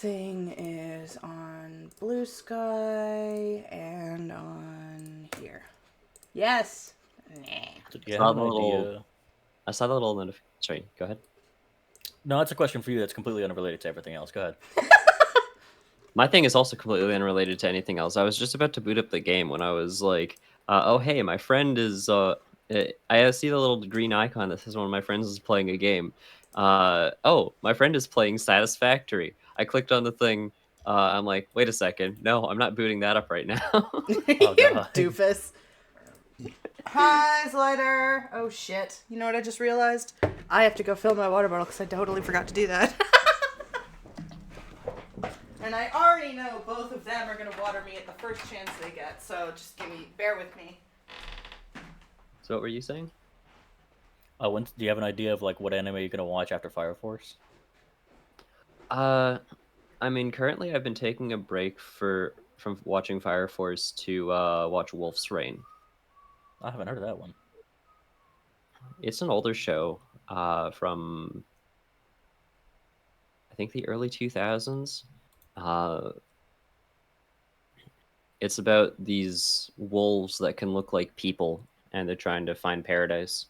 Everything is on Blue Sky and on here. Yes. Nah. Do you have an idea? I saw the little notification. Sorry, go ahead. No, that's a question for you that's completely unrelated to everything else. Go ahead. My thing is also completely unrelated to anything else. I was just about to boot up the game when I was like, oh, hey, my friend is... I see the little green icon that says one of my friends is playing a game. Oh, my friend is playing Satisfactory. I clicked on the thing. I'm like, wait a second. No, I'm not booting that up right now. Oh, You God. doofus. Hi, Slider. Oh, shit. You know what I just realized? I have to go fill my water bottle because I totally forgot to do that. And I already know both of them are going to water me at the first chance they get, so just bear with me. So what were you saying? Do you have an idea of like what anime you're gonna watch after Fire Force? I mean, currently I've been taking a break from watching Fire Force to watch Wolf's Rain. I haven't heard of that one. It's an older show from, I think, the early 2000s. It's about these wolves that can look like people, and they're trying to find paradise.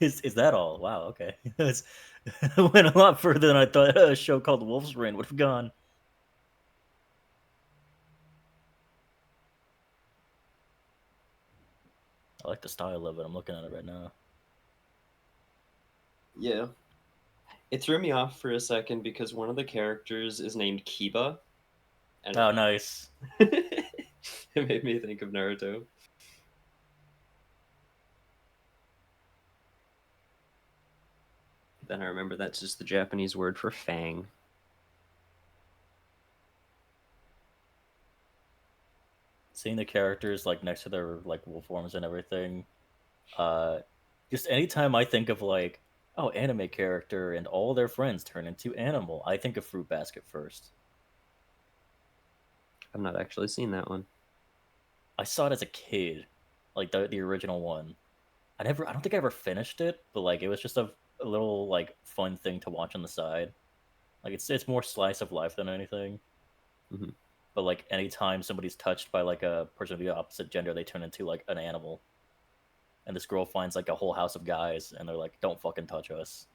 Is that all? Wow. Okay. It went a lot further than I thought a show called Wolf's Rain would have gone. I like the style of it. I'm looking at it right now. Yeah. It threw me off for a second because one of the characters is named Kiba. And Oh, nice. it made me think of Naruto. Then I remember that's just the Japanese word for fang. Seeing the characters like next to their like wolf forms and everything, just anytime I think of like, oh, anime character and all their friends turn into animal, I think of Fruit Basket first. I've not actually seen that one. I saw it as a kid, like the original one. I don't think I ever finished it, but like it was just a little like fun thing to watch on the side. Like it's more slice of life than anything. Mm-hmm. But like anytime somebody's touched by like a person of the opposite gender, they turn into like an animal. And this girl finds like a whole house of guys, and they're like, "Don't fucking touch us."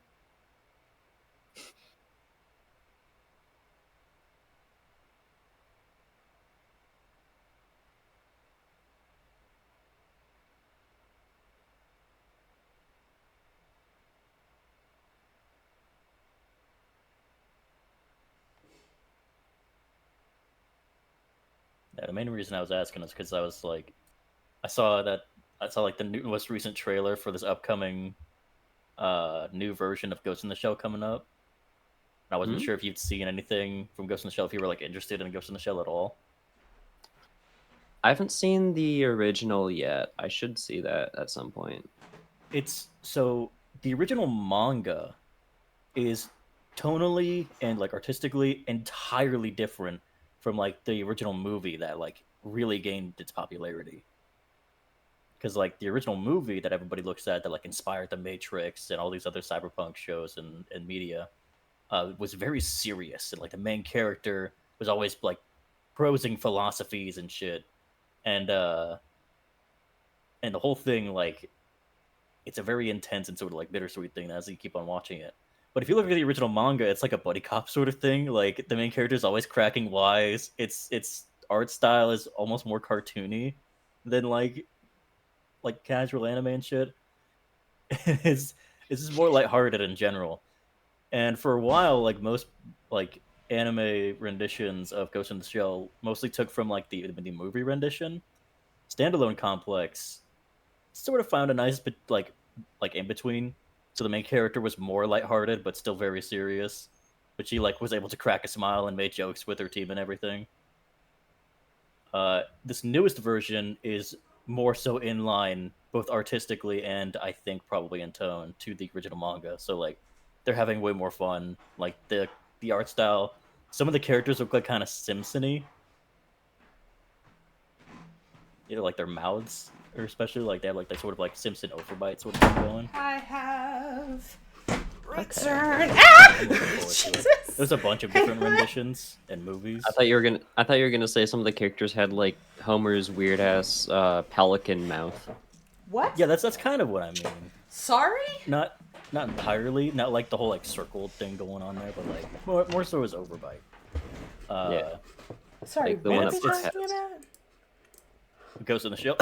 Yeah, the main reason I was asking is because I was like, I saw like the most recent trailer for this upcoming new version of Ghost in the Shell coming up. And I wasn't sure if you'd seen anything from Ghost in the Shell, if you were like interested in Ghost in the Shell at all. I haven't seen the original yet. I should see that at some point. It's so the original manga is tonally and like artistically entirely different from like the original movie that like really gained its popularity. Because like the original movie that everybody looks at that like inspired the Matrix and all these other cyberpunk shows and media was very serious, and like the main character was always like prosing philosophies and shit, and and the whole thing like it's a very intense and sort of like bittersweet thing as you keep on watching it. But if you look at the original manga, it's like a buddy cop sort of thing. Like the main character is always cracking wise. Its art style is almost more cartoony than like casual anime and shit. It's just more lighthearted in general. And for a while, like most like anime renditions of Ghost in the Shell mostly took from like the movie rendition. Standalone Complex sort of found a nice bit like in between. So the main character was more lighthearted but still very serious. But she like was able to crack a smile and make jokes with her team and everything. This newest version is more so in line both artistically and I think probably in tone to the original manga. So like they're having way more fun. Like the art style, some of the characters look like kind of Simpson-y. You know, like their mouths, or especially like they have like that sort of like Simpson overbite sort of thing going. I have returned. I'm looking forward to it. There's a bunch of different renditions and movies. I thought you were gonna say some of the characters had like Homer's weird ass pelican mouth. What? Yeah, that's kind of what I mean. Sorry? Not entirely, not like the whole like circle thing going on there, but like more so as overbite. Yeah. Sorry, Like the what one are we that's talking just- about? Ghost in the Shell.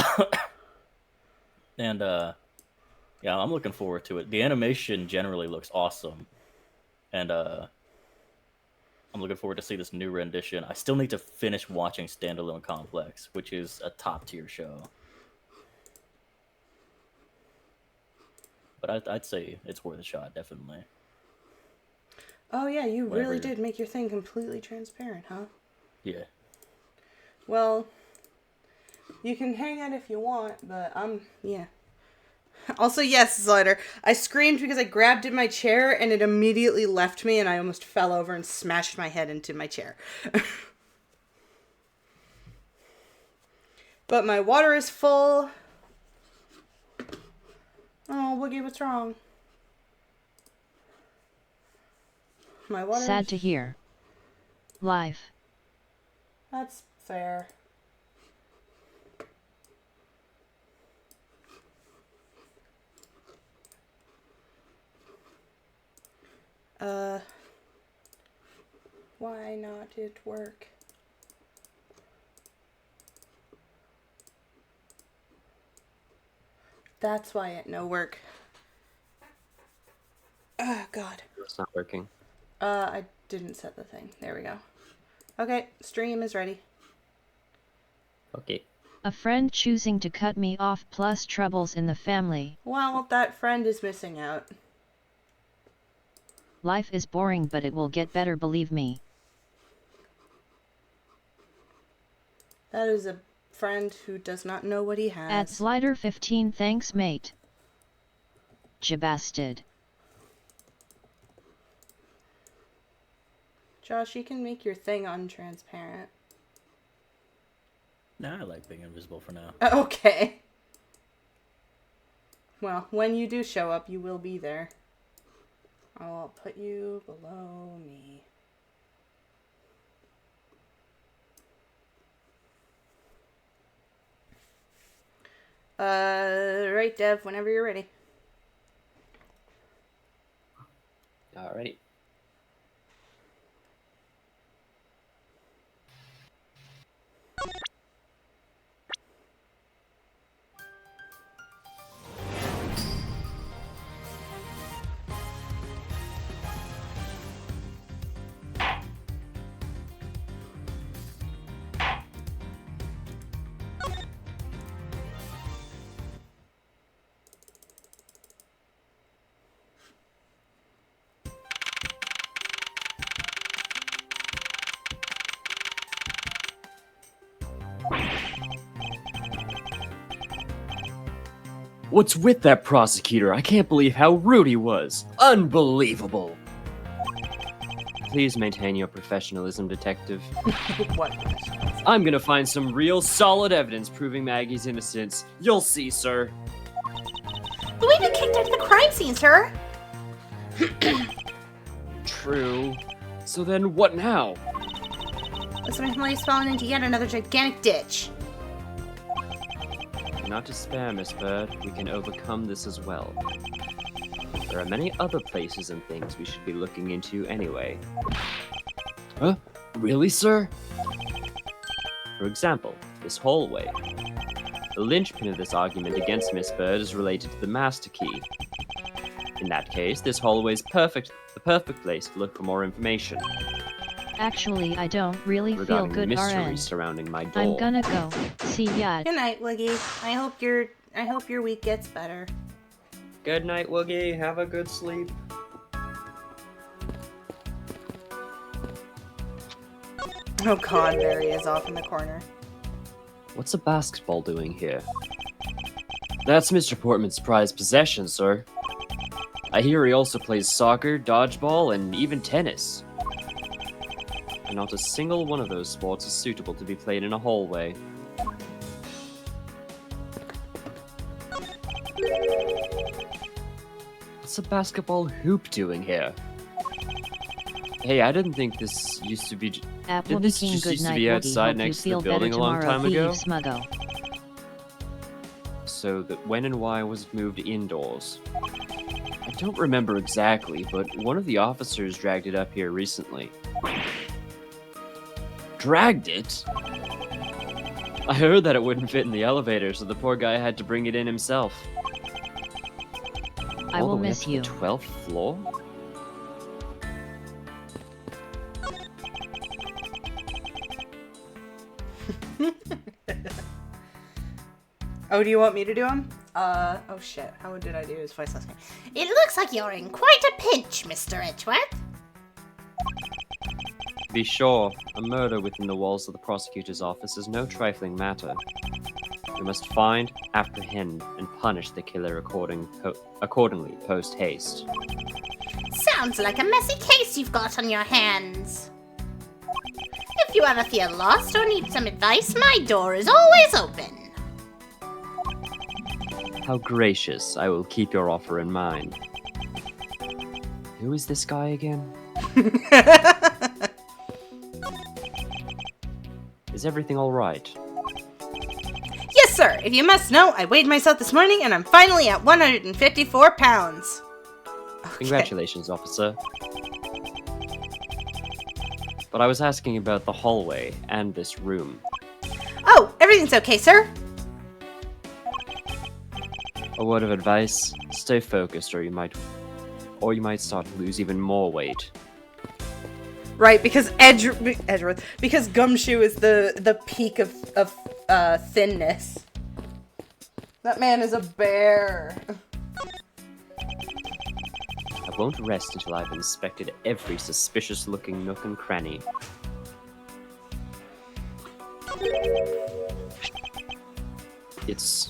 And yeah, I'm looking forward to it. The animation generally looks awesome. And I'm looking forward to see this new rendition. I still need to finish watching Standalone Complex, which is a top tier show. But I'd say it's worth a shot, definitely. Oh yeah, you really Whatever. did make your thing completely transparent, huh? Yeah. Well, you can hang out if you want, but yeah. Also, yes, Slider. I screamed because I grabbed at my chair and it immediately left me and I almost fell over and smashed my head into my chair. But my water is full. Oh, Woogie, what's wrong? My water. Sad to hear. Life. That's fair. Why not it work? That's why it no work. Oh, God. It's not working. I didn't set the thing. There we go. Okay, stream is ready. Okay. A friend choosing to cut me off plus troubles in the family. Well, that friend is missing out. Life is boring but it will get better, believe me. That is a friend who does not know what he has. At Slider 15, thanks mate. Jabasted. Josh, you can make your thing untransparent. Nah, I like being invisible for now. Okay. Well, when you do show up, you will be there. I'll put you below me. Right, Dev, whenever you're ready. Alrighty. What's with that prosecutor? I can't believe how rude he was. Unbelievable. Please maintain your professionalism, detective. What? I'm gonna find some real solid evidence proving Maggie's innocence. You'll see, sir. But we've been kicked out of the crime scene, sir. True. So then what now? Looks like somebody's fallen into yet another gigantic ditch. Not despair, Miss Bird. We can overcome this as well. There are many other places and things we should be looking into anyway. Huh? Really, sir? For example, this hallway. The linchpin of this argument against Miss Bird is related to the master key. In that case, this hallway is the perfect place to look for more information Actually, I don't really feel regarding the good, mystery RN. surrounding my door. I'm gonna go. See ya. Good night, Woogie. I hope your week gets better. Good night, Woogie. Have a good sleep. Oh God, there he is off in the corner. What's a basketball doing here? That's Mr. Portman's prized possession, sir. I hear he also plays soccer, dodgeball, and even tennis. And not a single one of those sports is suitable to be played in a hallway. What's a basketball hoop doing here? Hey, I didn't think this used to be... Apple Did this King, just good used to night, be Woody. outside Hope you next to the feel better building a long tomorrow. time ago? Thieves Smuggo. So that when and why was it moved indoors? I don't remember exactly, but one of the officers dragged it up here recently. Dragged it? I heard that it wouldn't fit in the elevator, so the poor guy had to bring it in himself. I All will the way miss up to you. the 12th floor? Oh, do you want me to do them? Oh shit. How did I do his voice last game? It looks like you're in quite a pinch, Mr. Edgeworth. To be sure, a murder within the walls of the prosecutor's office is no trifling matter. We must find, apprehend, and punish the killer accordingly post-haste. Sounds like a messy case you've got on your hands. If you ever feel lost or need some advice, my door is always open. How gracious. I will keep your offer in mind. Who is this guy again? Is everything alright? Yes, sir. If you must know, I weighed myself this morning and I'm finally at 154 pounds. Okay. Congratulations, officer. But I was asking about the hallway and this room. Oh, everything's okay, sir. A word of advice, stay focused or you might start to lose even more weight. Right, because Edgeworth, because Gumshoe is the peak of thinness. That man is a bear. I won't rest until I've inspected every suspicious-looking nook and cranny. It's...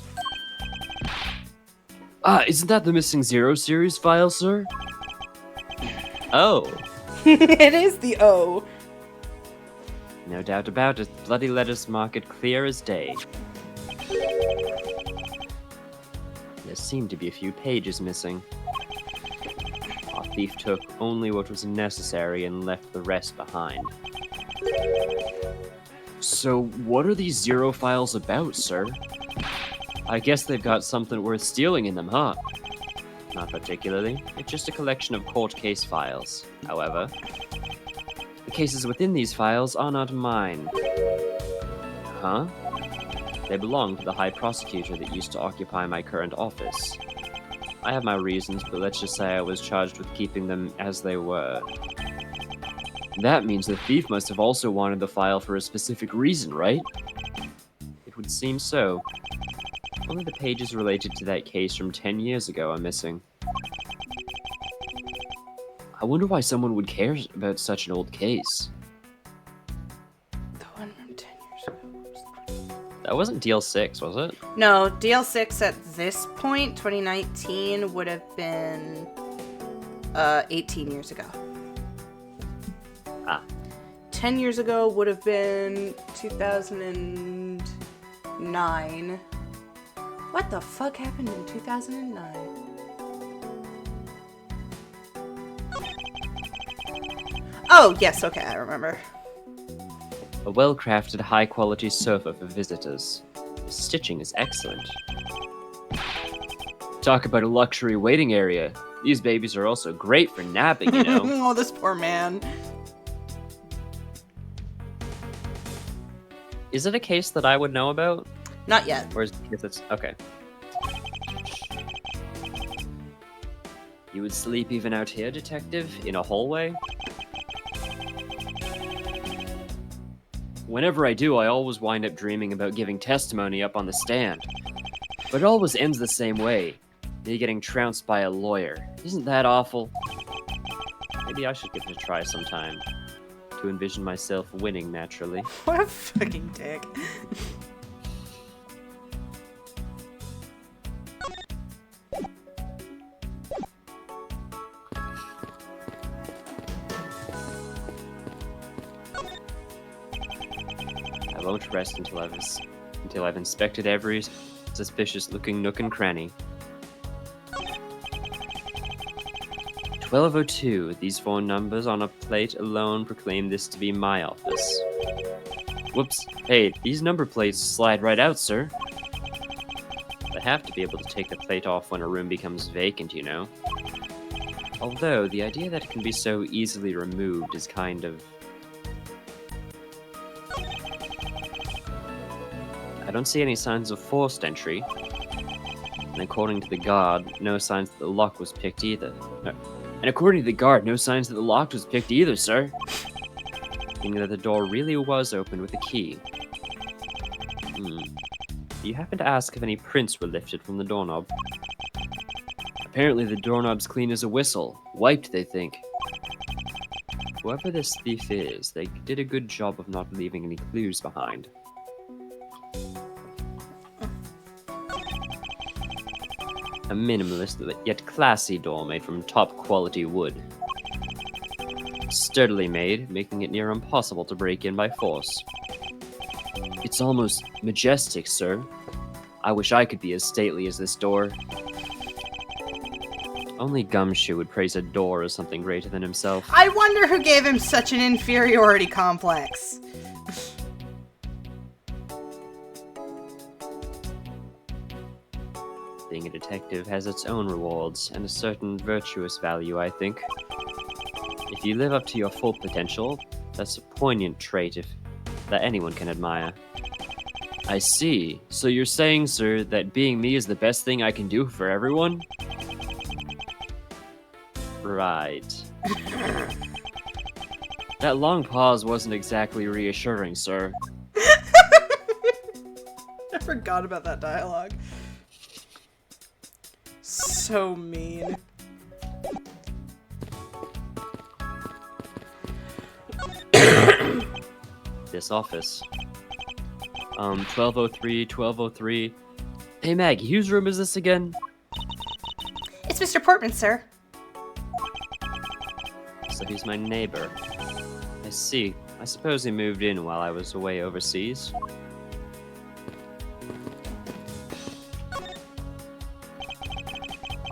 isn't that the missing Zero series file, sir? Oh, It is the O. no doubt about it. Bloody letters mark it clear as day. There seem to be a few pages missing. Our thief took only what was necessary and left the rest behind. So, what are these Zero files about, sir? I guess they've got something worth stealing in them, huh? Not particularly. It's just a collection of court case files. However, the cases within these files are not mine. Huh? They belong to the High Prosecutor that used to occupy my current office. I have my reasons, but let's just say I was charged with keeping them as they were. That means the thief must have also wanted the file for a specific reason, right? It would seem so. Only the pages related to that case from 10 years ago are missing. I wonder why someone would care about such an old case. The one from 10 years ago. That wasn't DL6, was it? No, DL6 at this point, 2019, would have been 18 years ago. Ah. 10 years ago would have been 2009. What the fuck happened in 2009? Oh, yes, okay, I remember. A well-crafted, high-quality sofa for visitors. The stitching is excellent. Talk about a luxury waiting area. These babies are also great for napping, you know. Oh, this poor man. Is it a case that I would know about? Not yet. Or is it... Okay. You would sleep even out here, detective? In a hallway? Whenever I do, I always wind up dreaming about giving testimony up on the stand. But it always ends the same way. Me getting trounced by a lawyer. Isn't that awful? Maybe I should give it a try sometime. To envision myself winning, naturally. What a fucking dick. I won't rest until I've inspected every suspicious-looking nook and cranny. 1202. These 4 numbers on a plate alone proclaim this to be my office. Whoops. Hey, these number plates slide right out, sir. I have to be able to take the plate off when a room becomes vacant, you know. Although, the idea that it can be so easily removed is kind of... I don't see any signs of forced entry. And according to the guard, no signs that the lock was picked either. And according to the guard, no signs that the lock was picked either, sir. Meaning that the door really was opened with a key. Do you happen to ask if any prints were lifted from the doorknob? Apparently the doorknob's clean as a whistle. Wiped, they think. Whoever this thief is, they did a good job of not leaving any clues behind. A minimalist yet classy door made from top quality wood. Sturdily made, making it near impossible to break in by force. It's almost majestic, sir. I wish I could be as stately as this door. Only Gumshoe would praise a door as something greater than himself. I wonder who gave him such an inferiority complex. Being a detective has its own rewards and a certain virtuous value, I think. If you live up to your full potential, that's a poignant trait that anyone can admire. I see. So you're saying, sir, that being me is the best thing I can do for everyone? Right. That long pause wasn't exactly reassuring, sir. I forgot about that dialogue. So mean. This office. 1203, 1203. Hey Maggie, whose room is this again? It's Mr. Portman, sir. So he's my neighbor. I see. I suppose he moved in while I was away overseas.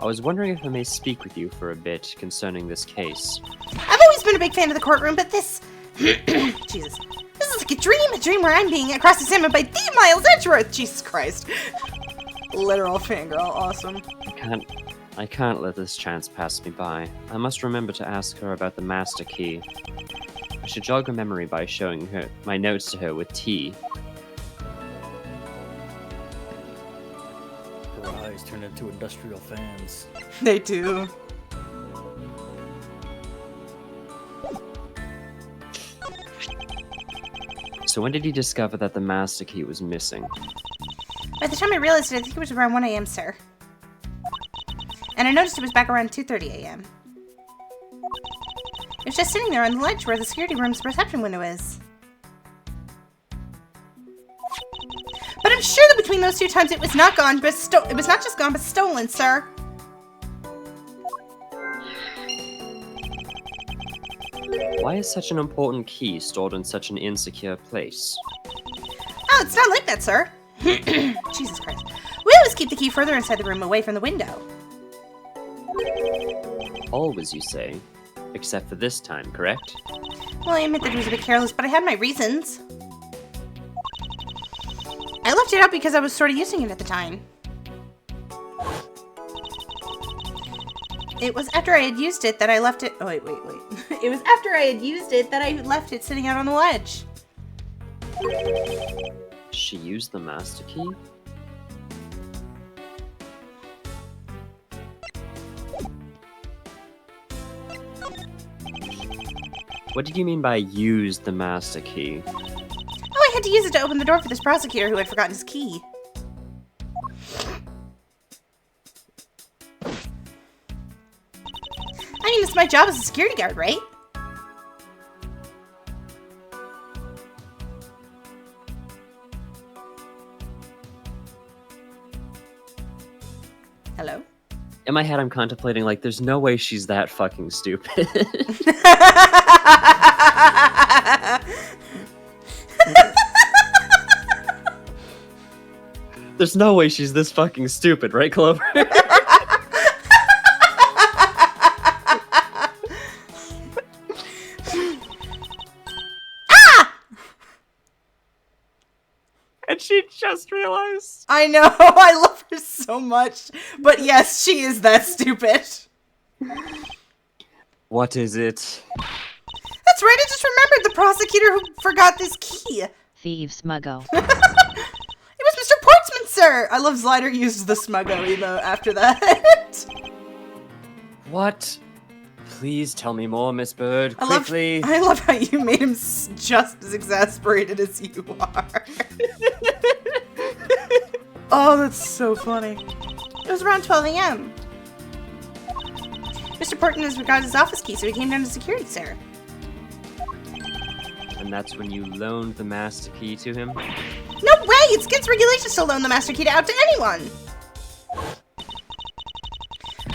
I was wondering if I may speak with you for a bit concerning this case. I've always been a big fan of the courtroom, but this... Jesus. This is like a dream where I'm being cross-examined by the Miles Edgeworth. Jesus Christ. Literal fangirl, awesome. I can't let this chance pass me by. I must remember to ask her about the master key. I should jog her memory by showing her my notes to her with tea. Her eyes turn into industrial fans. They do. So when did he discover that the master key was missing? By the time I realized it, I think it was around 1 a.m., sir. And I noticed it was back around 2:30 a.m. It was just sitting there on the ledge where the security room's reception window is. But I'm sure that between those 2 times it was not gone, but it was not just gone, but stolen, sir. Why is such an important key stored in such an insecure place? Oh, it's not like that, sir. Jesus Christ. We always keep the key further inside the room, away from the window. Always, you say? Except for this time, correct? Well, I admit that it was a bit careless, but I had my reasons. I left it out because I was sort of using it at the time. It was after I had used it that I left it... Oh, wait. It was after I had used it that I left it sitting out on the ledge. She used the master key? What did you mean by used the master key? Oh, I had to use it to open the door for this prosecutor who had forgotten his key. I mean, it's my job as a security guard, right? Hello? In my head, I'm contemplating, like, there's no way she's that fucking stupid. There's no way she's this fucking stupid, right, Clover? And she just realized. I know, I love her so much. But yes, she is that stupid. What is it? That's right, I just remembered the prosecutor who forgot this key. Thieves Muggo. It was Mr. Portsman, sir! I love Slider used the Smuggo emo after that. What? Please tell me more, Miss Bird. Quickly. I love how you made him just as exasperated as you are. Oh, that's so funny. It was around 12 a.m. Mr. Portman has forgot his office key, so he came down to security, sir. And that's when you loaned the master key to him? No way! It's against regulations to loan the master key out to anyone!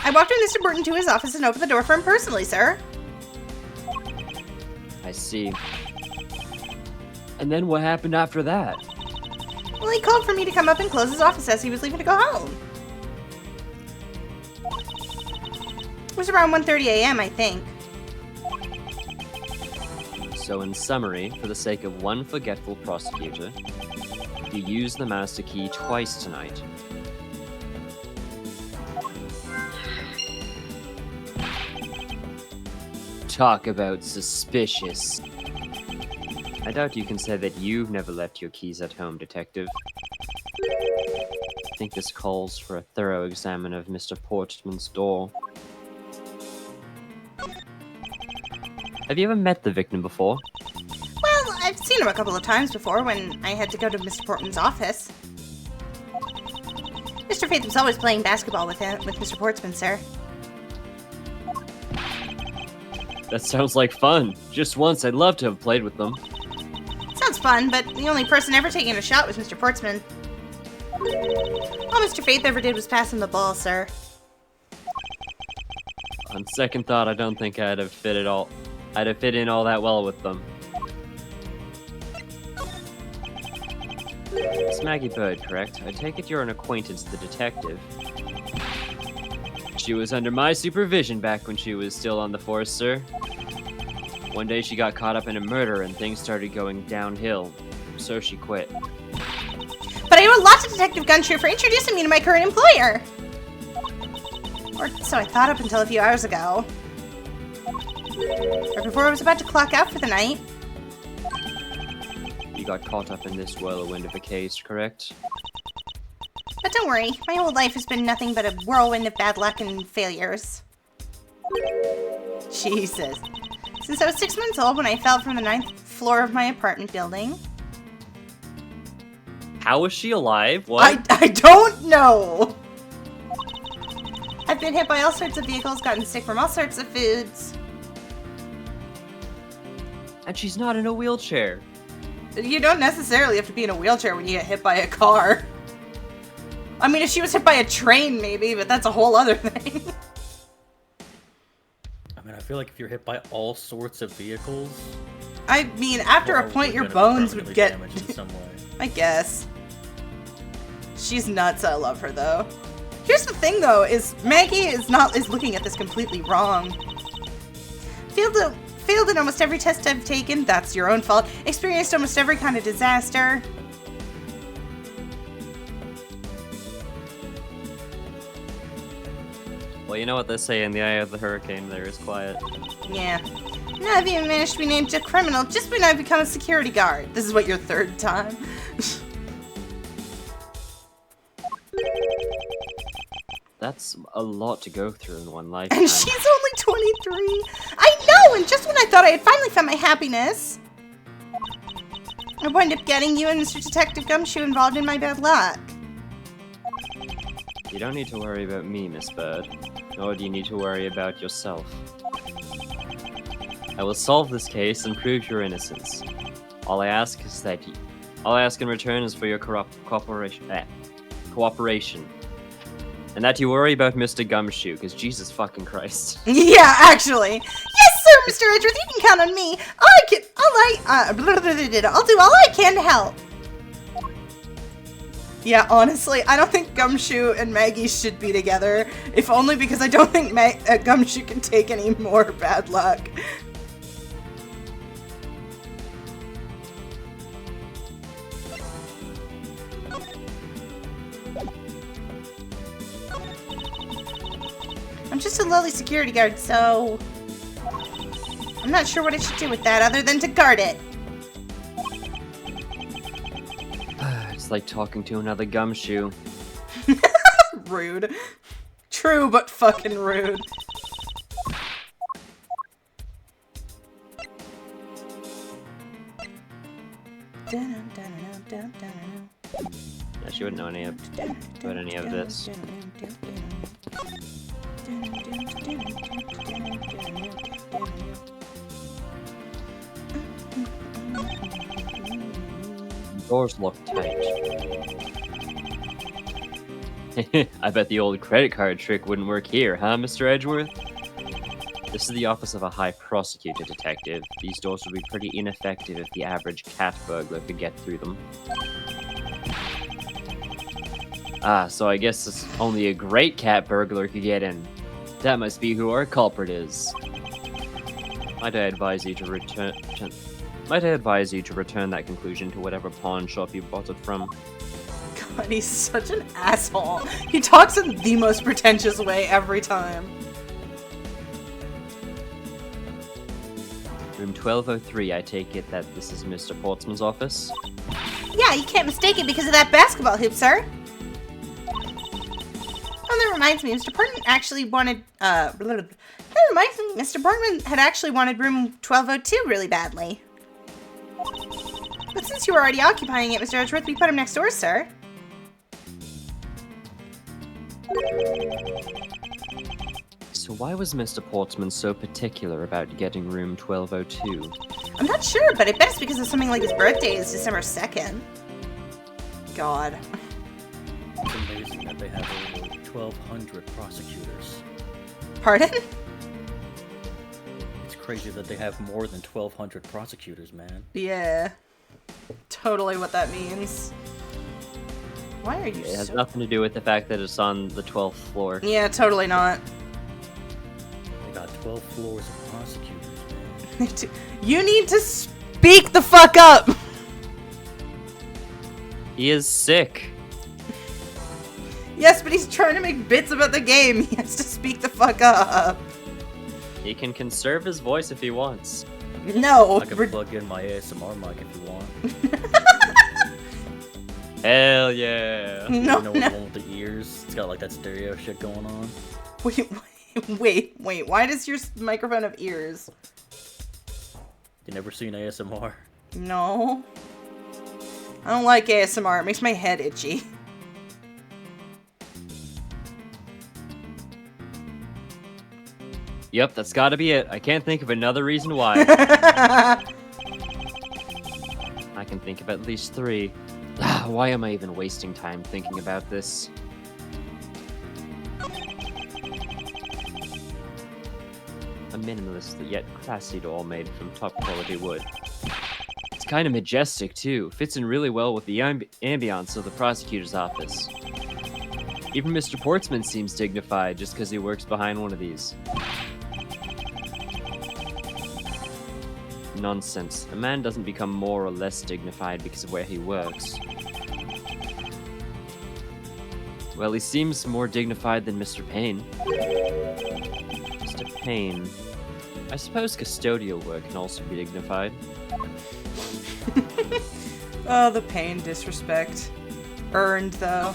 I walked with Mr. Burton to his office and opened the door for him personally, sir. I see. And then what happened after that? Well, he called for me to come up and close his office as he was leaving to go home. It was around 1:30 a.m., I think. So in summary, for the sake of one forgetful prosecutor, you used the master key twice tonight. Talk about suspicious. I doubt you can say that you've never left your keys at home, Detective. I think this calls for a thorough examine of Mr. Portman's door. Have you ever met the victim before? Well, I've seen him a couple of times before when I had to go to Mr. Portman's office. Mr. Faith was always playing basketball with Mr. Portsman, sir. That sounds like fun. Just once, I'd love to have played with them. Sounds fun, but the only person ever taking a shot was Mr. Portsman. All Mr. Faith ever did was pass him the ball, sir. On second thought, I don't think I'd have fit in all that well with them. It's Maggie Bird, correct? I take it you're an acquaintance of the detective. She was under my supervision back when she was still on the force, sir. One day she got caught up in a murder and things started going downhill, so she quit. But I owe a lot to Detective Gumshoe for introducing me to my current employer! Or so I thought up until a few hours ago. Or before I was about to clock out for the night. You got caught up in this whirlwind of a case, correct? But don't worry, my whole life has been nothing but a whirlwind of bad luck and failures. Jesus. Since I was 6 months old when I fell from the 9th floor of my apartment building. How was she alive? What? I don't know! I've been hit by all sorts of vehicles, gotten sick from all sorts of foods. And she's not in a wheelchair. You don't necessarily have to be in a wheelchair when you get hit by a car. I mean, if she was hit by a train, maybe, but that's a whole other thing. I mean, I feel like if you're hit by all sorts of vehicles, I mean, after a point, your bones would get damaged in some way. I guess. She's nuts. I love her though. Here's the thing though: is Maggie is looking at this completely wrong. Failed in almost every test I've taken. That's your own fault. Experienced almost every kind of disaster. Well, you know what they say, in the eye of the hurricane, there is quiet. Yeah. Now I've even managed to be named a criminal just when I've become a security guard. This is what, your third time? That's a lot to go through in one life. And she's only 23. I know, and just when I thought I had finally found my happiness, I wound up getting you and Mr. Detective Gumshoe involved in my bad luck. You don't need to worry about me, Miss Bird. Nor do you need to worry about yourself. I will solve this case and prove your innocence. All I ask in return is for your cooperation. And that you worry about Mr. Gumshoe, because Jesus fucking Christ. Yeah, actually. Yes, sir, Mr. Edgeworth, you can count on me. I'll do all I can to help. Yeah, honestly, I don't think Gumshoe and Maggie should be together. If only because I don't think Gumshoe can take any more bad luck. just a lowly security guard, so... I'm not sure what I should do with that other than to guard it. It's like talking to another gumshoe. Rude. True, but fucking rude. Yeah, she wouldn't know about any of this. Doors look tight. I bet the old credit card trick wouldn't work here, huh, Mr. Edgeworth? This is the office of a high prosecutor detective. These doors would be pretty ineffective if the average cat burglar could get through them. Ah, so I guess it's only a great cat burglar could get in. That must be who our culprit is. Might I advise you to return that conclusion to whatever pawn shop you bought it from? God, he's such an asshole. He talks in the most pretentious way every time. Room 1203, I take it that this is Mr. Portsman's office? Yeah, you can't mistake it because of that basketball hoop, sir. Oh, that reminds me, Mr. Portman actually wanted, that reminds me, Mr. Portman had actually wanted room 1202 really badly. But since you were already occupying it, Mr. Edgeworth, we put him next door, sir. So why was Mr. Portsman so particular about getting room 1202? I'm not sure, but I bet it's because of something like his birthday is December 2nd. God. It's amazing that they have over 1,200 prosecutors. Pardon? It's crazy that they have more than 1,200 prosecutors, man. Yeah. Totally what that means. Why are you It has so... nothing to do with the fact that it's on the 12th floor. Yeah, totally not. They got 12 floors of prosecutors, man. You need to speak the fuck up! He is sick. Yes, but he's trying to make bits about the game. He has to speak the fuck up. He can conserve his voice if he wants. No. I can plug in my ASMR mic if you want. Hell yeah. No, You know no. the one with the ears? It's got like that stereo shit going on. Wait. Why does your microphone have ears? You never seen ASMR? No. I don't like ASMR. It makes my head itchy. Yep, that's gotta be it. I can't think of another reason why. I can think of at least 3. Why am I even wasting time thinking about this? A minimalist yet classy doll made from top quality wood. It's kind of majestic too. Fits in really well with the ambiance of the prosecutor's office. Even Mr. Portsman seems dignified just because he works behind one of these. Nonsense. A man doesn't become more or less dignified because of where he works. Well, he seems more dignified than Mr. Payne. Mr. Payne. I suppose custodial work can also be dignified. Oh, the pain, disrespect. Earned, though.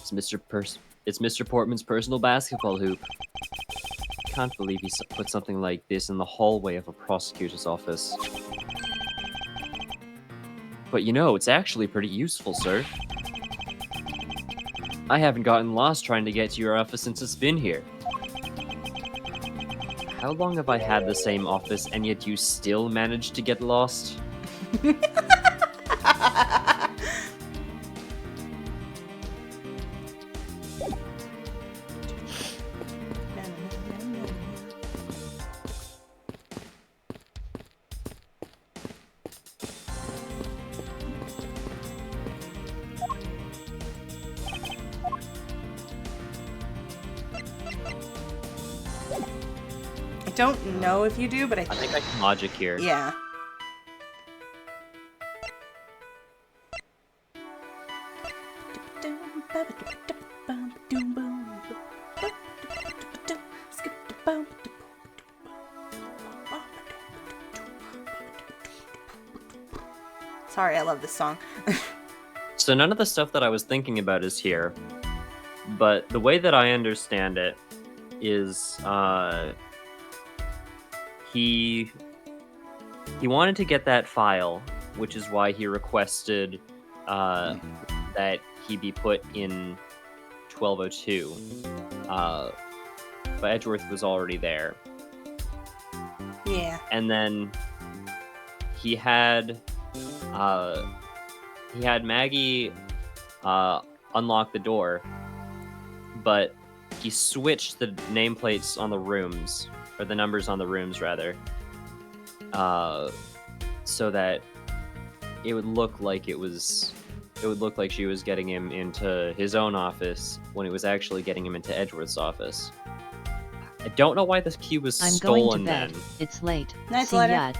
It's Mr. Portman's personal basketball hoop. Can't believe he put something like this in the hallway of a prosecutor's office. But you know, it's actually pretty useful, sir. I haven't gotten lost trying to get to your office since it's been here. How long have I had the same office and yet you still managed to get lost? I don't know if you do, but I I think I can logic here. yeah. Sorry, I love this song. So none of the stuff that I was thinking about is here, but the way that I understand it is he wanted to get that file, which is why he requested that he be put in 1202. But Edgeworth was already there. Yeah. And then he had Maggie unlock the door, but he switched the nameplates on the rooms, or the numbers on the rooms rather, so that it would look like she was getting him into his own office when it was actually getting him into Edgeworth's office. I don't know why this key was I'm stolen going to bed. then. It's late. Night, See Slider. ya.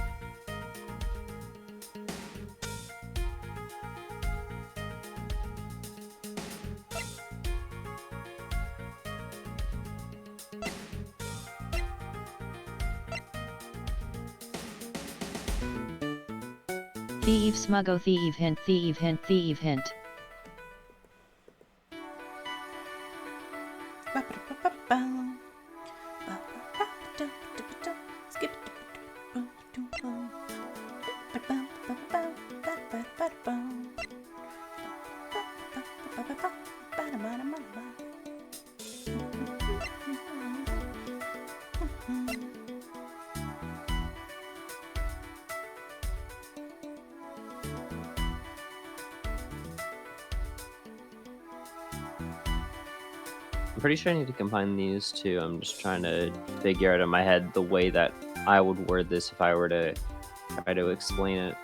Thieve smuggo thieve hint thieve hint thieve hint. I'm pretty sure I need to combine these two. I'm just trying to figure out in my head the way that I would word this if I were to try to explain it.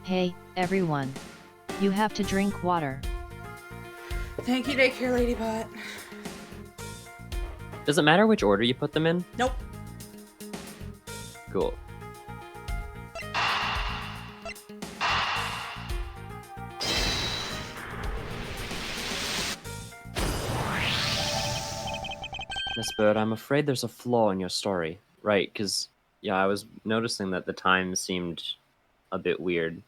Hey, everyone. You have to drink water. Thank you, Daycare Ladybot. Does it matter which order you put them in? Nope. Cool. Miss Bird, I'm afraid there's a flaw in your story. Right, because, yeah, I was noticing that the time seemed a bit weird.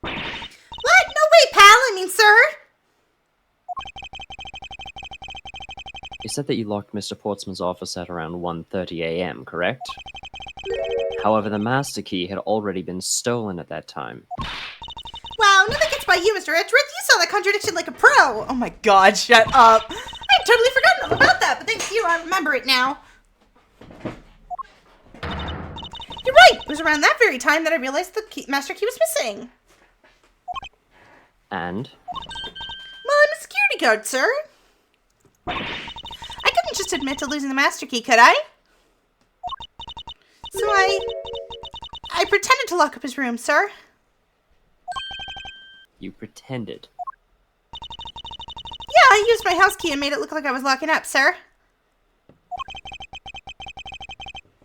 What? No way, pal! I mean, sir! You said that you locked Mr. Portsman's office at around 1:30 a.m., correct? However, the master key had already been stolen at that time. Wow, nothing gets by you, Mr. Edgeworth. You saw that contradiction like a pro. Oh my god, shut up. I'd totally forgotten all about that, but thanks to you, I remember it now. You're right. It was around that very time that I realized the master key was missing. And? Well, I'm a security guard, sir. I couldn't just admit to losing the master key, could I? So I pretended to lock up his room, sir. You pretended. Yeah, I used my house key and made it look like I was locking up, sir.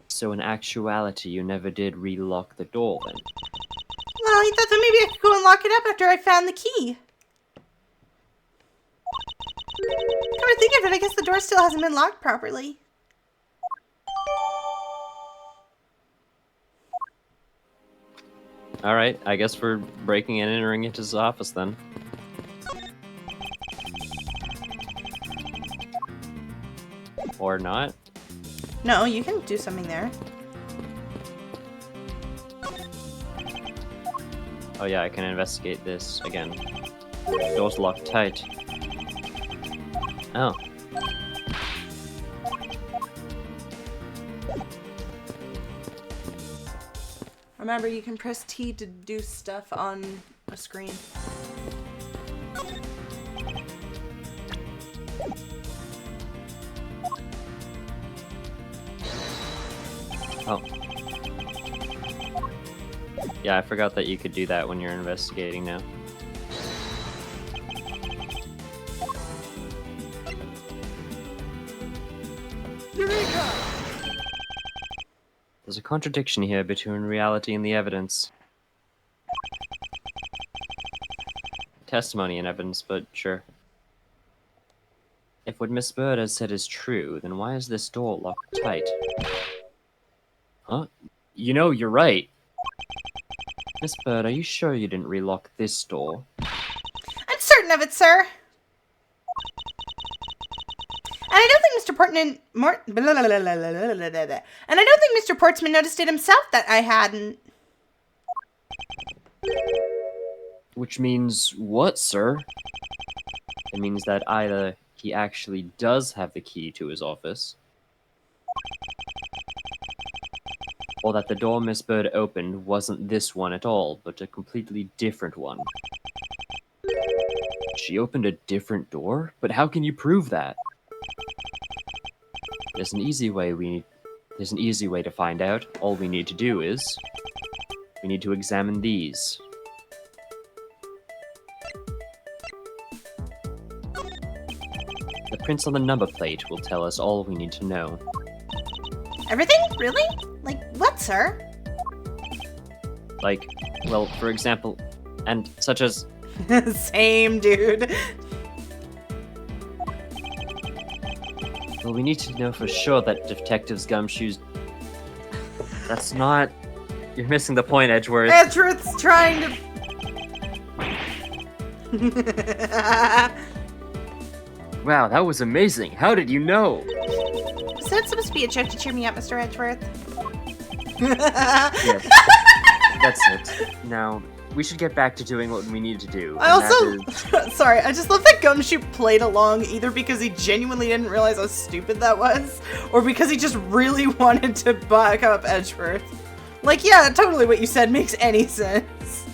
So in actuality, you never did relock the door then? Well, I thought that maybe I could go and lock it up after I found the key. Come to think of it, I guess the door still hasn't been locked properly. Alright, I guess we're breaking and entering into his office then. Or not. No, you can do something there. Oh yeah, I can investigate this again. Door's locked tight. Oh. Remember, you can press T to do stuff on a screen. Oh. Yeah, I forgot that you could do that when you're investigating now. Eureka! There's a contradiction here between reality and the evidence. Testimony and evidence, but sure. If what Miss Bird has said is true, then why is this door locked tight? Huh? You know, you're right. Miss Bird, are you sure you didn't relock this door? I'm certain of it, sir. And I don't think Mr. And I don't think Mr. Portsman noticed it himself that I hadn't. Which means what, sir? It means that either he actually does have the key to his office, or that the door Miss Bird opened wasn't this one at all, but a completely different one. She opened a different door? But how can you prove that? There's an easy way to find out. All we need to do is we need to examine these. The prints on the number plate will tell us all we need to know. Everything? Really? Like what, sir? Like, well, for example, and such as... Same, dude. Well, we need to know for sure that Detective's gumshoes... That's not... You're missing the point, Edgeworth. Edgeworth's trying to... Wow, that was amazing. How did you know? Was that supposed to be a joke to cheer me up, Mr. Edgeworth? Yes. That's it. Now, we should get back to doing what we need to do. I also... Sorry, I just love that Gumshoe played along either because he genuinely didn't realize how stupid that was, or because he just really wanted to back up Edgeworth. Like, yeah, totally what you said makes any sense.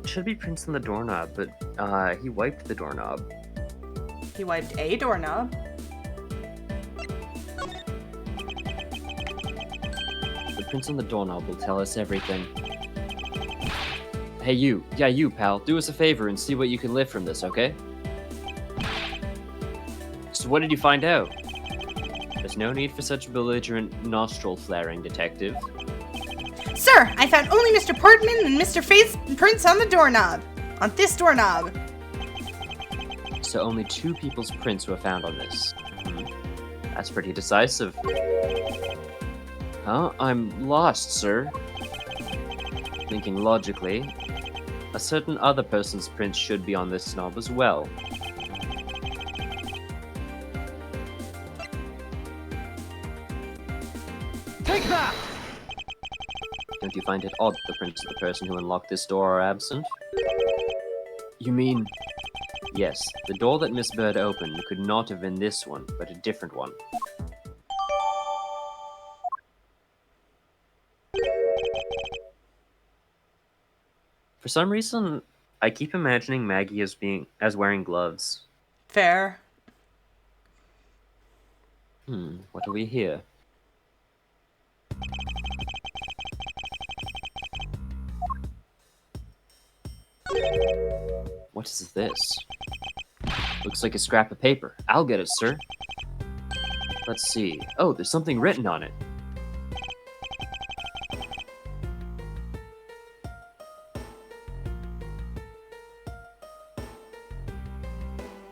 Should be prints on the doorknob, but he wiped the doorknob. He wiped a doorknob. The prints on the doorknob will tell us everything. Hey, you. Yeah, you, pal. Do us a favor and see what you can lift from this, okay? So what did you find out? There's no need for such belligerent nostril flaring, Detective. Sir, I found only Mr. Portman and Mr. Faith's prints on the doorknob. On this doorknob. So only 2 people's prints were found on this. That's pretty decisive. Huh? I'm lost, sir. Thinking logically, a certain other person's prints should be on this knob as well. Take that! Don't you find it odd that the prints of the person who unlocked this door are absent? You mean... Yes, the door that Miss Bird opened could not have been this one, but a different one. For some reason, I keep imagining Maggie as wearing gloves. Fair. What do we hear? What is this? Looks like a scrap of paper. I'll get it, sir. Let's see. Oh, there's something written on it.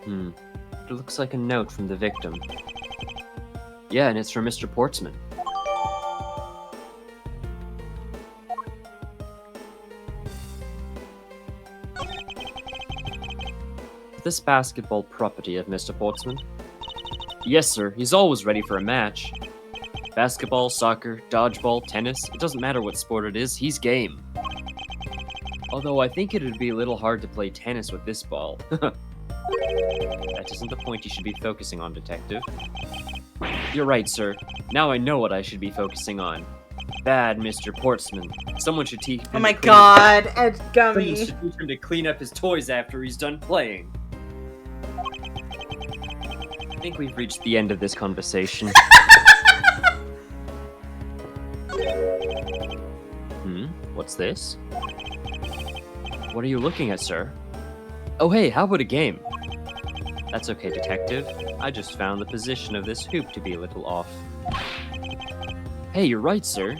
It looks like a note from the victim. Yeah, and it's from Mr. Portsman. This basketball property of Mr. Portsman? Yes, sir. He's always ready for a match. Basketball, soccer, dodgeball, tennis. It doesn't matter what sport it is, he's game. Although I think it would be a little hard to play tennis with this ball. That isn't the point you should be focusing on, Detective. You're right, sir. Now I know what I should be focusing on. Bad Mr. Portsman. Someone should teach him. Oh my god, Ed Someone Gummy. should teach him to clean up his toys after he's done playing. I think we've reached the end of this conversation. What's this? What are you looking at, sir? Oh hey, how about a game? That's okay, detective. I just found the position of this hoop to be a little off. Hey, you're right, sir.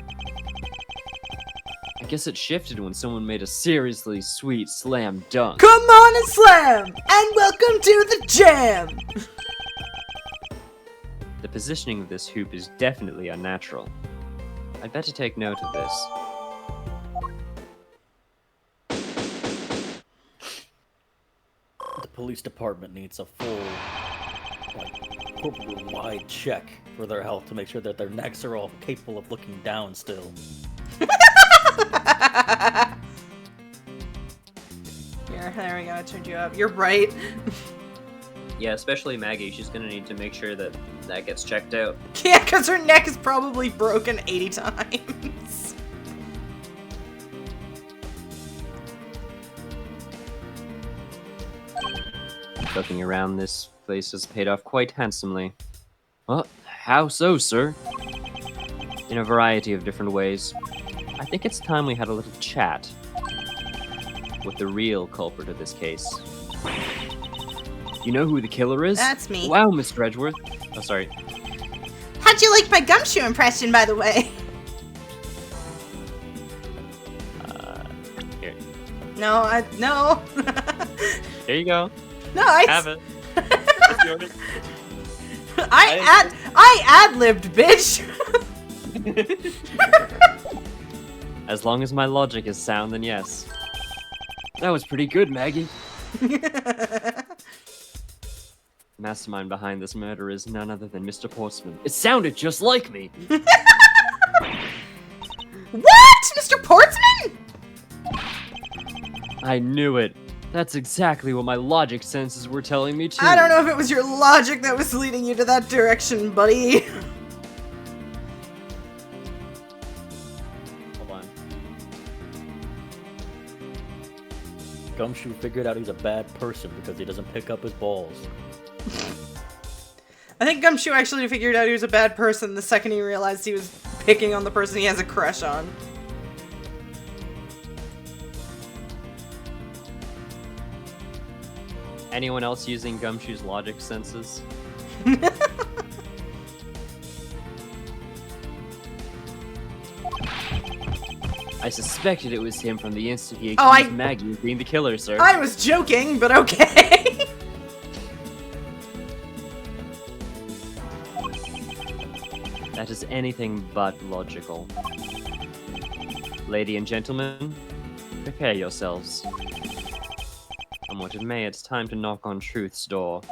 I guess it shifted when someone made a seriously sweet slam dunk. Come on and slam! And welcome to the jam! The positioning of this hoop is definitely unnatural. I'd better take note of this. The police department needs a full, corporate-wide check for their health to make sure that their necks are all capable of looking down still. Here, there we go, I turned you up. You're right. Yeah, especially Maggie. She's gonna need to make sure that that gets checked out. Yeah, because her neck is probably broken 80 times. Looking around, this place has paid off quite handsomely. Well, how so, sir? In a variety of different ways. I think it's time we had a little chat with the real culprit of this case. You know who the killer is? That's me. Wow, Mr. Edgeworth. Oh, sorry. How'd you like my gumshoe impression, by the way? Here. No, no. Here you go. No, I Have it. It's yours. I ad-libbed, bitch. As long as my logic is sound, then yes. That was pretty good, Maggie. Mastermind behind this murder is none other than Mr. Portsman. It sounded just like me. What? Mr. Portsman? I knew it. That's exactly what my logic senses were telling me too. I don't know if it was your logic that was leading you to that direction, buddy. Hold on. Gumshoe figured out he's a bad person because he doesn't pick up his balls. I think Gumshoe actually figured out he was a bad person the second he realized he was picking on the person he has a crush on. Anyone else using Gumshoe's logic senses? I suspected it was him from the instant he accused Maggie of being the killer, sir. I was joking, but okay. That is anything but logical. Lady and gentlemen, prepare yourselves. Come what it may, it's time to knock on truth's door.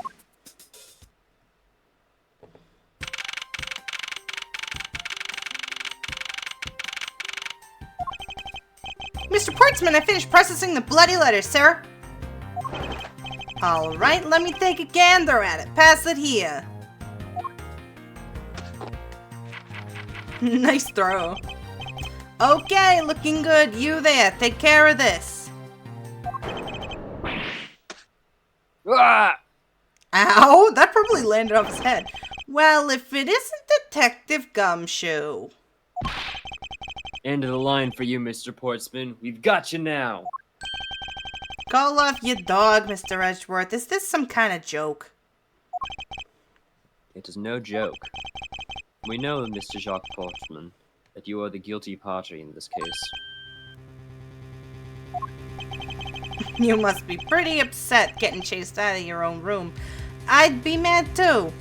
Mr. Portsman, I finished processing the bloody letter, sir. Alright, let me take a gander at it. Pass it here. Nice throw. Okay, looking good. You there. Take care of this. Ah! Ow! That probably landed off his head. Well, if it isn't Detective Gumshoe. End of the line for you, Mr. Portsman. We've got you now. Call off your dog, Mr. Edgeworth. Is this some kind of joke? It is no joke. We know, Mr. Jacques Portsman, that you are the guilty party in this case. You must be pretty upset getting chased out of your own room. I'd be mad too.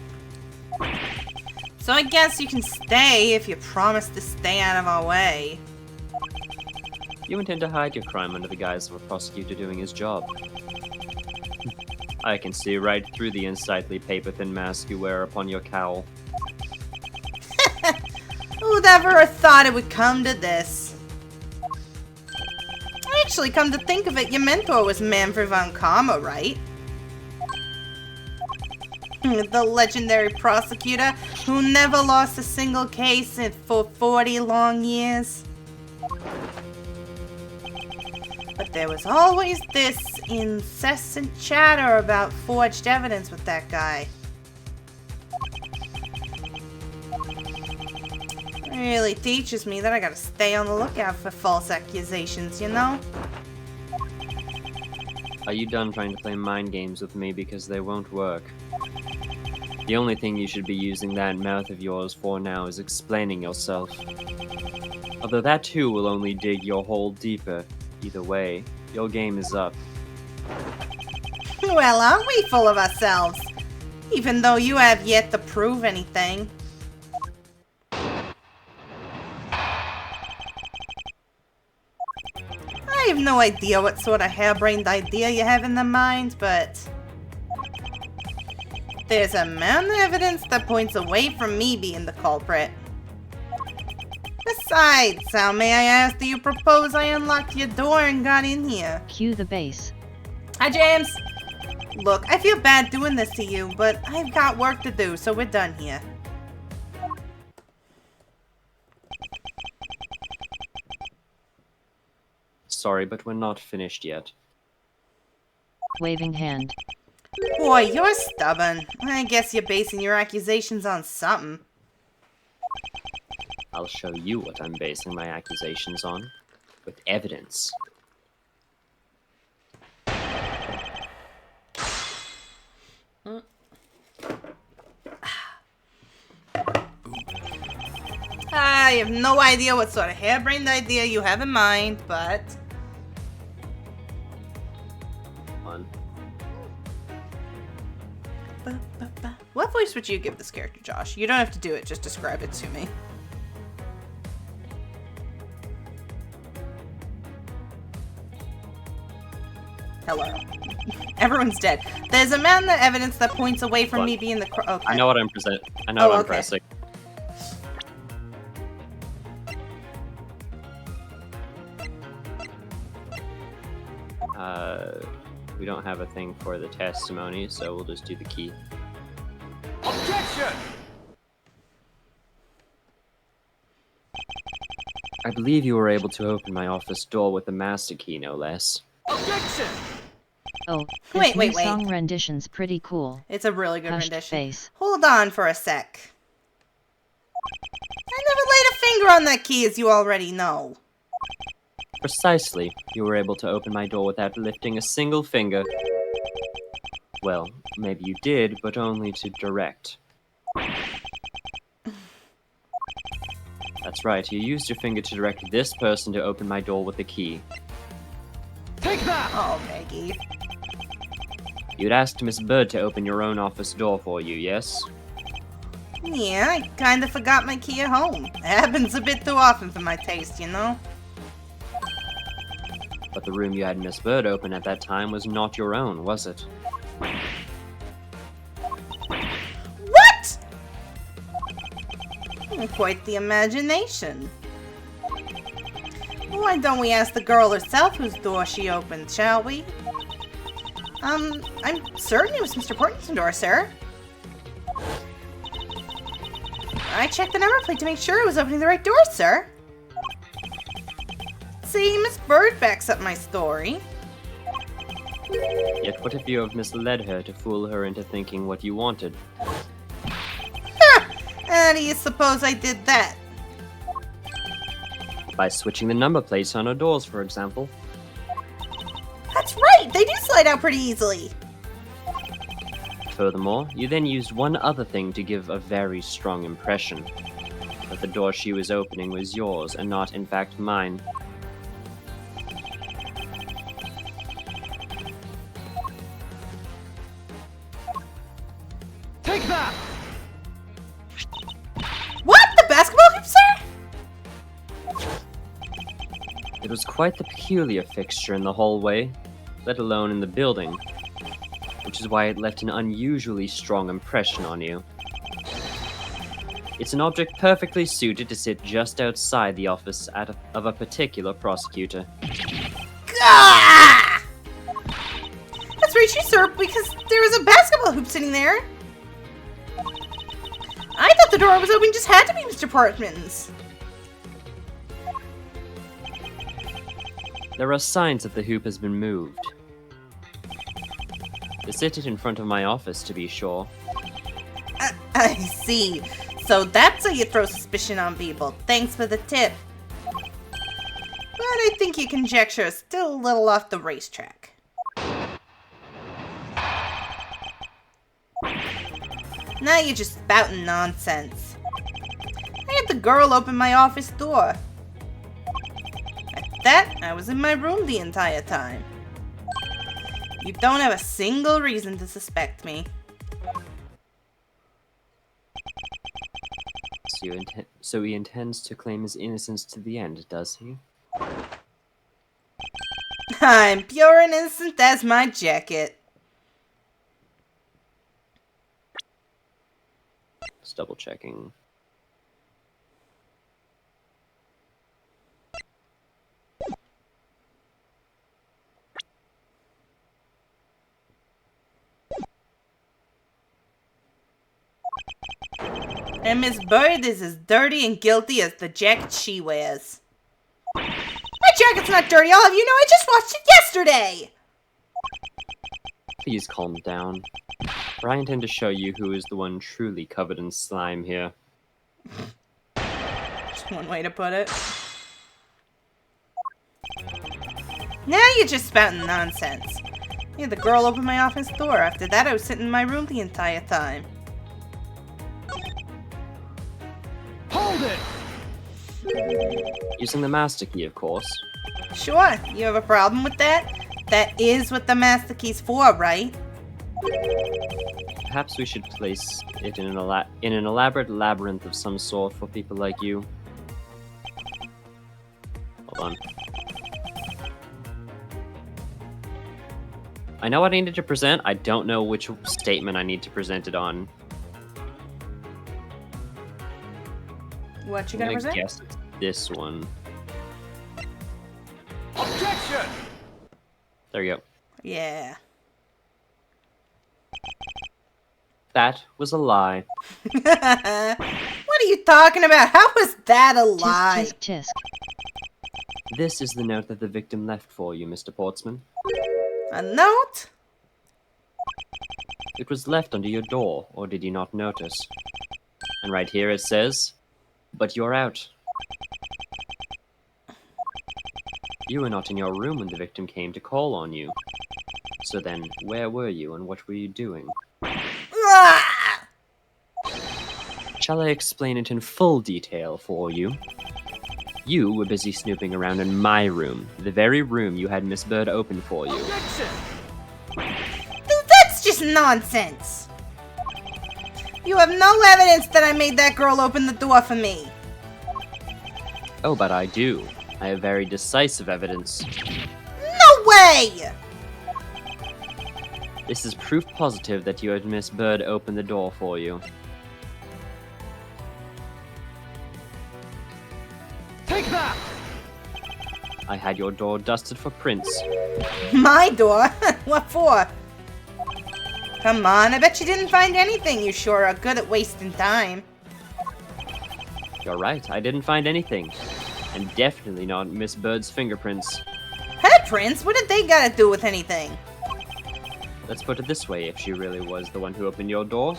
So I guess you can stay if you promise to stay out of our way. You intend to hide your crime under the guise of a prosecutor doing his job. I can see right through the unsightly paper-thin mask you wear upon your cowl. Who'd ever have thought it would come to this? Actually, come to think of it, your mentor was Manfred von Karma, right? The legendary prosecutor who never lost a single case for 40 long years. But there was always this incessant chatter about forged evidence with that guy. Really teaches me that I gotta stay on the lookout for false accusations, you know? Are you done trying to play mind games with me because they won't work? The only thing you should be using that mouth of yours for now is explaining yourself. Although that too will only dig your hole deeper. Either way, your game is up. Well, aren't we full of ourselves? Even though you have yet to prove anything. I have no idea what sort of harebrained idea you have in the mind, but there's a mountain of evidence that points away from me being the culprit. Besides, how may I ask, do you propose I unlocked your door and got in here? Cue the bass. Hi, James! Look, I feel bad doing this to you, but I've got work to do, so we're done here. Sorry, but we're not finished yet. Waving hand. Boy, you're stubborn. I guess you're basing your accusations on something. I'll show you what I'm basing my accusations on. With evidence. I have no idea what sort of harebrained idea you have in mind, but... On. What voice would you give this character, Josh? You don't have to do it, just describe it to me. Hello. Everyone's dead. There's a mountain of evidence that points away from me being the... Okay. I know what I'm I know what I'm okay. pressing. We don't have a thing for the testimony, so we'll just do the key. Objection! I believe you were able to open my office door with the master key, no less. Objection! Oh, this Wait, new wait. song rendition's pretty cool. It's a really good Hushed rendition. face. Hold on for a sec. I never laid a finger on that key, as you already know. Precisely. You were able to open my door without lifting a single finger. Well, maybe you did, but only to direct. That's right, you used your finger to direct this person to open my door with the key. Take that! Oh, Maggie. You'd asked Miss Bird to open your own office door for you, yes? Yeah, I kinda forgot my key at home. It happens a bit too often for my taste, you know? But the room you had Miss Bird open at that time was not your own, was it? What?! Quite the imagination. Why don't we ask the girl herself whose door she opened, shall we? I'm certain it was Mr. Portman's door, sir. I checked the number plate to make sure it was opening the right door, sir. See, Miss Bird backs up my story. Yet what if you have misled her to fool her into thinking what you wanted? How do you suppose I did that? By switching the number plates on her doors, for example. That's right! They do slide out pretty easily! Furthermore, you then used one other thing to give a very strong impression. That the door she was opening was yours and not, in fact, mine. Take that! What? The basketball hoop, sir? It was quite the peculiar fixture in the hallway, let alone in the building, which is why it left an unusually strong impression on you. It's an object perfectly suited to sit just outside the office of a particular prosecutor. Gah! That's right, you sir, because there was a basketball hoop sitting there. I thought the door was open just had to be Mr. Portman's. There are signs that the hoop has been moved. To sit it in front of my office, to be sure. I see. So that's how you throw suspicion on people. Thanks for the tip. But I think your conjecture is still a little off the racetrack. Now you're just spouting nonsense. I had the girl open my office door. At that, I was in my room the entire time. You don't have a single reason to suspect me. So he intends to claim his innocence to the end, does he? I'm pure and innocent as my jacket. Just double checking. And Miss Bird is as dirty and guilty as the jacket she wears. My jacket's not dirty, all of you know I just washed it yesterday! Please calm down. For I intend to show you who is the one truly covered in slime here. Just one way to put it. Now you're just spouting nonsense. Yeah, the girl opened my office door. After that, I was sitting in my room the entire time. Hold it! Using the master key, of course. Sure, you have a problem with that? That is what the master key's for, right? Perhaps we should place it in an elaborate labyrinth of some sort for people like you. Hold on. I know what I needed to present. I don't know which statement I need to present it on. What you I'm gonna gonna present? guess it's this one. Objection! There you go. Yeah. That was a lie. What are you talking about? How was that a lie? Tisk tisk tisk. This is the note that the victim left for you, Mr. Portsman. A note? It was left under your door, or did you not notice? And right here it says, "But you're out." You were not in your room when the victim came to call on you. So then, where were you and what were you doing? Ah! Shall I explain it in full detail for you? You were busy snooping around in my room, the very room you had Miss Bird open for you. Objection! Dude, that's just nonsense. You have no evidence that I made that girl open the door for me. Oh, but I do. I have very decisive evidence. No way! This is proof positive that you had Miss Bird open the door for you. Take that! I had your door dusted for prints. My door? What for? Come on, I bet you didn't find anything. You sure are good at wasting time. You're right, I didn't find anything. And definitely not Miss Bird's fingerprints. Her prints? What did they gotta do with anything? Let's put it this way, if she really was the one who opened your door,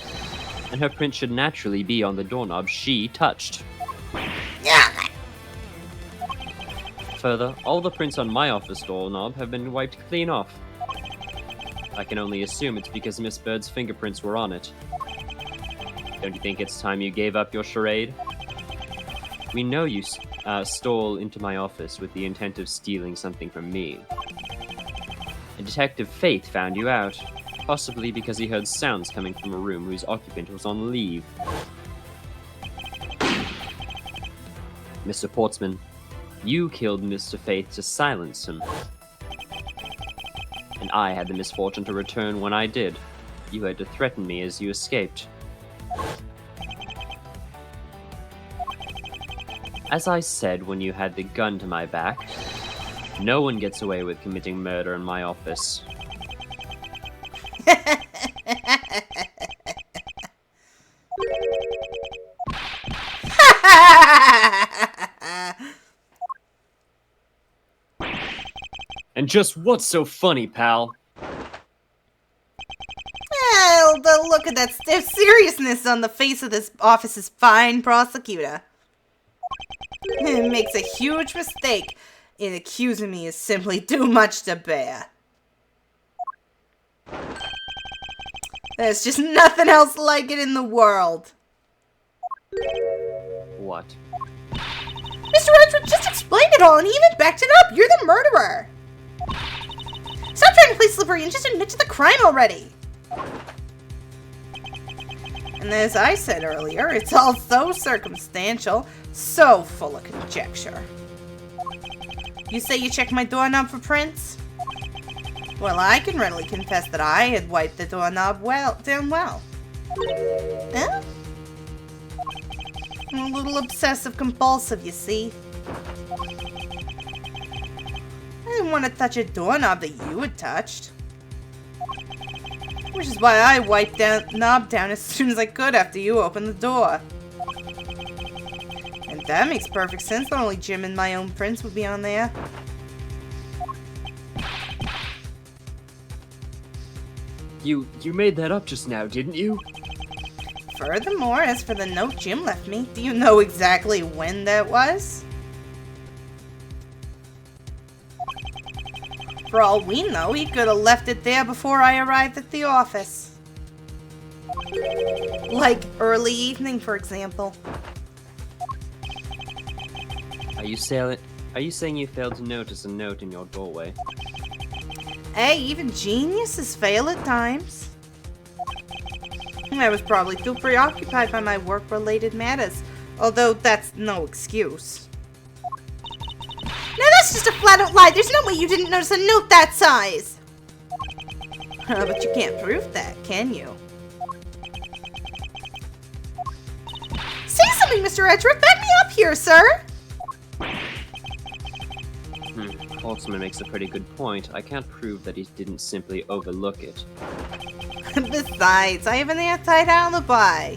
then her print should naturally be on the doorknob she touched. Yeah. Further, all the prints on my office doorknob have been wiped clean off. I can only assume it's because Miss Bird's fingerprints were on it. Don't you think it's time you gave up your charade? We know you stole into my office with the intent of stealing something from me. And Detective Faith found you out, possibly because he heard sounds coming from a room whose occupant was on leave. Mr. Portsman, you killed Mr. Faith to silence him. And I had the misfortune to return when I did. You had to threaten me as you escaped. As I said when you had the gun to my back, no one gets away with committing murder in my office. And just what's so funny, pal? Well, the look at that stiff seriousness on the face of this office's fine prosecutor. It makes a huge mistake, and accusing me is simply too much to bear. There's just nothing else like it in the world. What? Mr. Edgeworth just explained it all, and he even backed it up. You're the murderer. Stop trying to play slippery and just admit to the crime already. And as I said earlier, it's all so circumstantial, so full of conjecture. You say you checked my doorknob for prints? Well, I can readily confess that I had wiped the doorknob down well. Huh? I'm a little obsessive-compulsive, you see. I didn't want to touch a doorknob that you had touched. Which is why I wiped the knob down as soon as I could after you opened the door. And that makes perfect sense that only Jim and my own prints would be on there. You made that up just now, didn't you? Furthermore, as for the note Jim left me, do you know exactly when that was? For all we know, he could have left it there before I arrived at the office. Like early evening, for example. Are you saying you failed to notice a note in your doorway? Hey, even geniuses fail at times. I was probably too preoccupied by my work-related matters, although that's no excuse. Now that's just a flat-out lie. There's no way you didn't notice a note that size. But you can't prove that, can you? Say something, Mr. Edgeworth. Back me up here, sir. Holtzman makes a pretty good point. I can't prove that he didn't simply overlook it. Besides, I have an airtight alibi.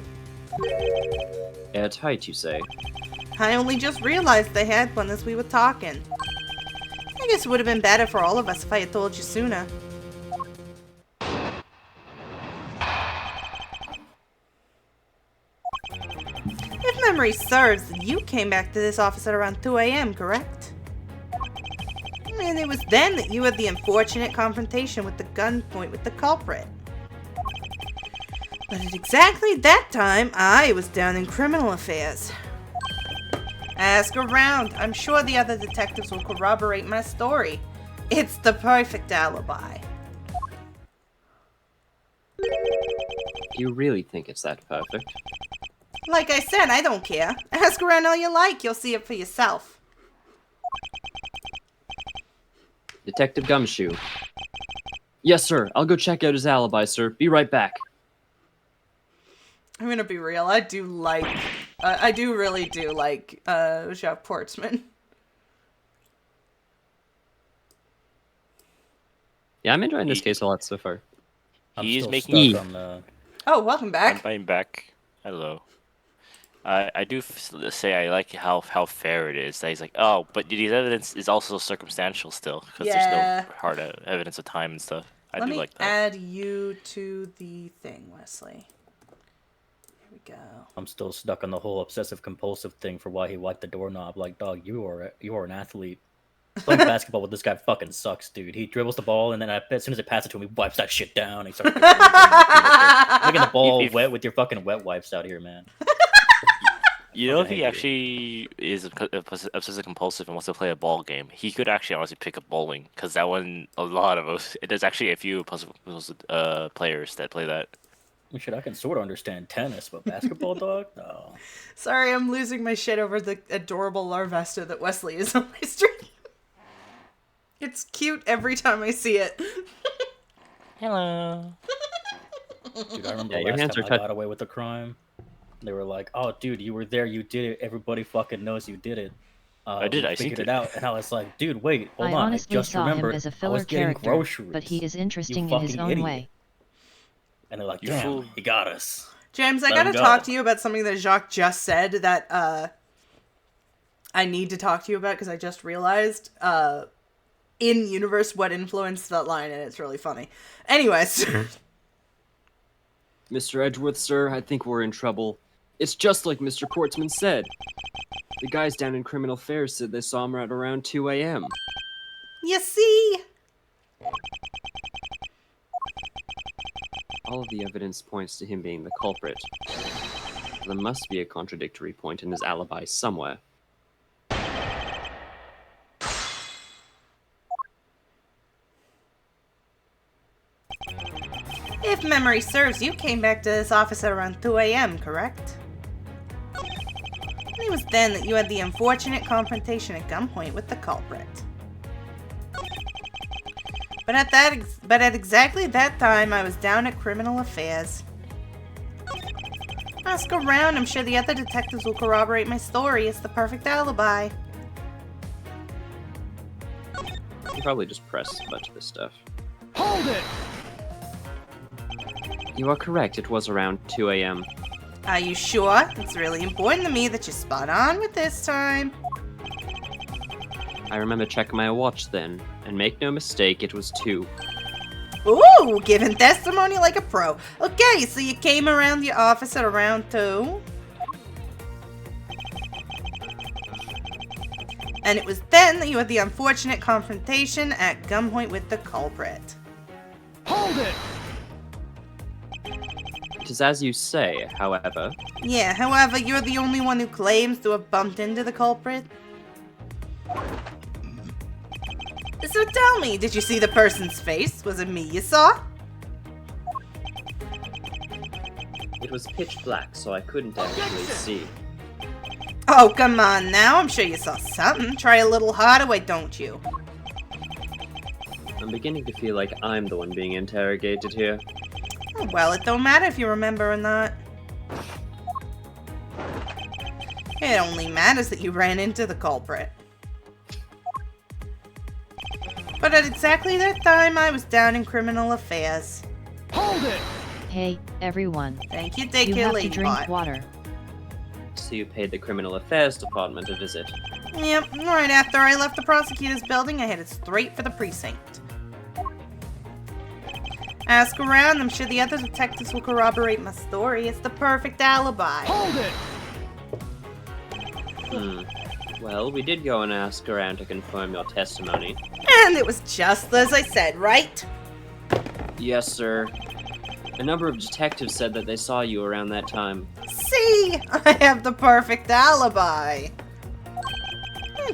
Airtight, you say? I only just realized I had one as we were talking. I guess it would have been better for all of us if I had told you sooner. If memory serves, you came back to this office at around 2 a.m., correct? And it was then that you had the unfortunate confrontation with the gunpoint with the culprit. But at exactly that time, I was down in criminal affairs. Ask around. I'm sure the other detectives will corroborate my story. It's the perfect alibi. Do you really think it's that perfect? Like I said, I don't care. Ask around all you like. You'll see it for yourself. Detective Gumshoe. Yes, sir. I'll go check out his alibi, sir. Be right back. I'm gonna be real. I do really do like Jeff Portsman. Yeah, I'm enjoying this case a lot so far. He's making- stuck on the... Oh, welcome back. I'm back. Hello. I do say I like how fair it is. That he's like, oh, but the evidence is also circumstantial still, because Yeah. there's no hard evidence of time and stuff. I Let do me like that. add you to the thing, Wesley. Here we go. I'm still stuck on the whole obsessive compulsive thing for why he wiped the doorknob. Like, dog, you are an athlete. Playing basketball with this guy fucking sucks, dude. He dribbles the ball, and then as soon as it passes to him, he wipes that shit down. And he starts making the ball wet with your fucking wet wipes out here, man. You know, if Fucking he hate actually is obsessive compulsive and wants to play a ball game, he could actually honestly pick up bowling, because that one, a lot of us, there's actually a few players that play that. Shit, I can sort of understand tennis, but basketball, dog? No. Sorry, I'm losing my shit over the adorable Larvesta that Wesley is on my stream. It's cute every time I see it. Hello. Dude, I remember Yeah, your last hands time are I got away with the crime. They were like, "Oh, dude, you were there. You did it. Everybody fucking knows you did it." I did. We I seen figured it. it out, and I was like, "Dude, wait, hold I on. I honestly just saw him remembered. as a I filler was getting character, groceries." but he is interesting You in his fucking own idiot. way. And they're like, You "Damn, fool." he got us." James, I Let gotta him go. talk to you about something that Jacques just said that I need to talk to you about because I just realized in universe what influenced that line, and it's really funny. Anyways, Mr. Edgeworth, sir, I think we're in trouble. It's just like Mr. Portsman said. The guys down in Criminal Affairs said they saw him at around 2 a.m. You see? All of the evidence points to him being the culprit. There must be a contradictory point in his alibi somewhere. If memory serves, you came back to this office at around 2 a.m., correct? And it was then that you had the unfortunate confrontation at gunpoint with the culprit. But at exactly that time, I was down at Criminal Affairs. Ask around, I'm sure the other detectives will corroborate my story. It's the perfect alibi. You can probably just press a bunch of this stuff. Hold it! You are correct, it was around 2 a.m. Are you sure? It's really important to me that you're spot on with this time. I remember checking my watch then, and make no mistake, it was 2. Ooh, giving testimony like a pro. Okay, so you came around the office at around 2. And it was then that you had the unfortunate confrontation at gunpoint with the culprit. Hold it! It is as you say, however. Yeah, however, you're the only one who claims to have bumped into the culprit. So tell me, did you see the person's face? Was it me you saw? It was pitch black, so I couldn't actually see. Oh, come on now. I'm sure you saw something. Try a little harder, why don't you? I'm beginning to feel like I'm the one being interrogated here. Oh, well, it don't matter if you remember or not. It only matters that you ran into the culprit. But at exactly that time, I was down in Criminal Affairs. Hold it! Hey, everyone. Thank you, You daycare have to lady drink bot. water. So you paid the Criminal Affairs Department a visit. Yep, right after I left the prosecutor's building, I headed straight for the precinct. Ask around, I'm sure the other detectives will corroborate my story. It's the perfect alibi. Hold it! Well, we did go and ask around to confirm your testimony. And it was just as I said, right? Yes, sir. A number of detectives said that they saw you around that time. See, I have the perfect alibi.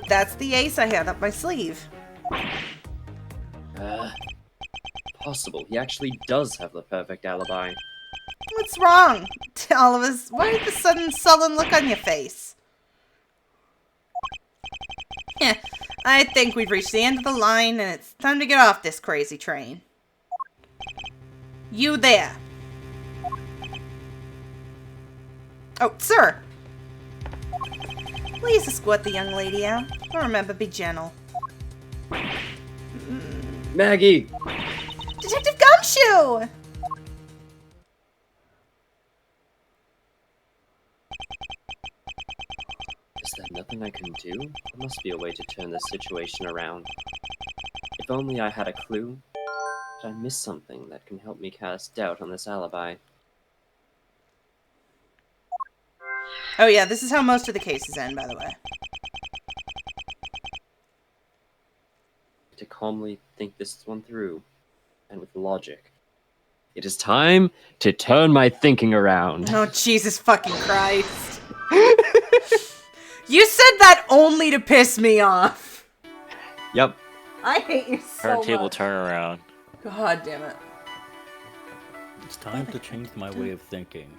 That's the ace I had up my sleeve. Possible. He actually does have the perfect alibi. What's wrong? All of us, why the sudden sullen look on your face? Yeah, I think we've reached the end of the line and it's time to get off this crazy train. You there. Oh, sir. Please escort the young lady out. But remember, be gentle. Maggie! Detective Gumshoe! Is there nothing I can do? There must be a way to turn this situation around. If only I had a clue. Did I miss something that can help me cast doubt on this alibi? Oh yeah, this is how most of the cases end, by the way. To calmly think this one through, and with logic. It is time to turn my thinking around. Oh, Jesus fucking Christ. You said that only to piss me off. Yep. I hate you so Turntable much. turnaround. God damn it. It's time to change my way of thinking.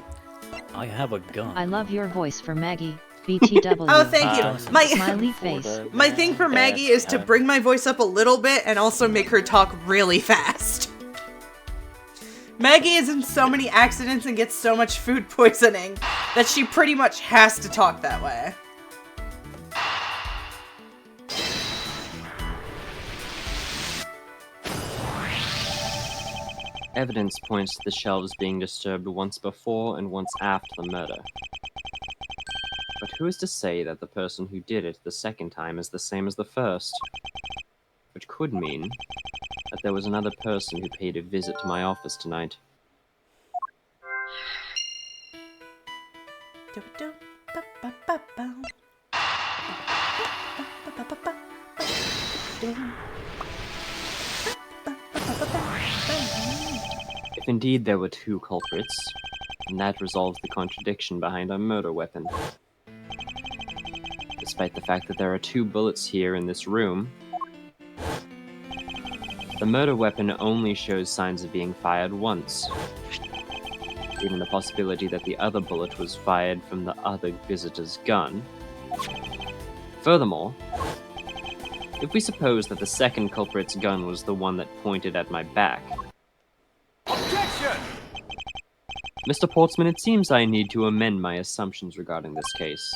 I have a gun. I love your voice for Maggie. BTW. Oh, thank you. Smiley face. My thing for Maggie is to bring my voice up a little bit and also make her talk really fast. Maggie is in so many accidents and gets so much food poisoning that she pretty much has to talk that way. Evidence points to the shelves being disturbed once before and once after the murder. But who is to say that the person who did it the second time is the same as the first? Which could mean that there was another person who paid a visit to my office tonight. If indeed there were two culprits, then that resolves the contradiction behind our murder weapon. Despite the fact that there are 2 bullets here in this room, the murder weapon only shows signs of being fired once. Even the possibility that the other bullet was fired from the other visitor's gun. Furthermore, if we suppose that the second culprit's gun was the one that pointed at my back, Objection! Mr. Portsman, it seems I need to amend my assumptions regarding this case.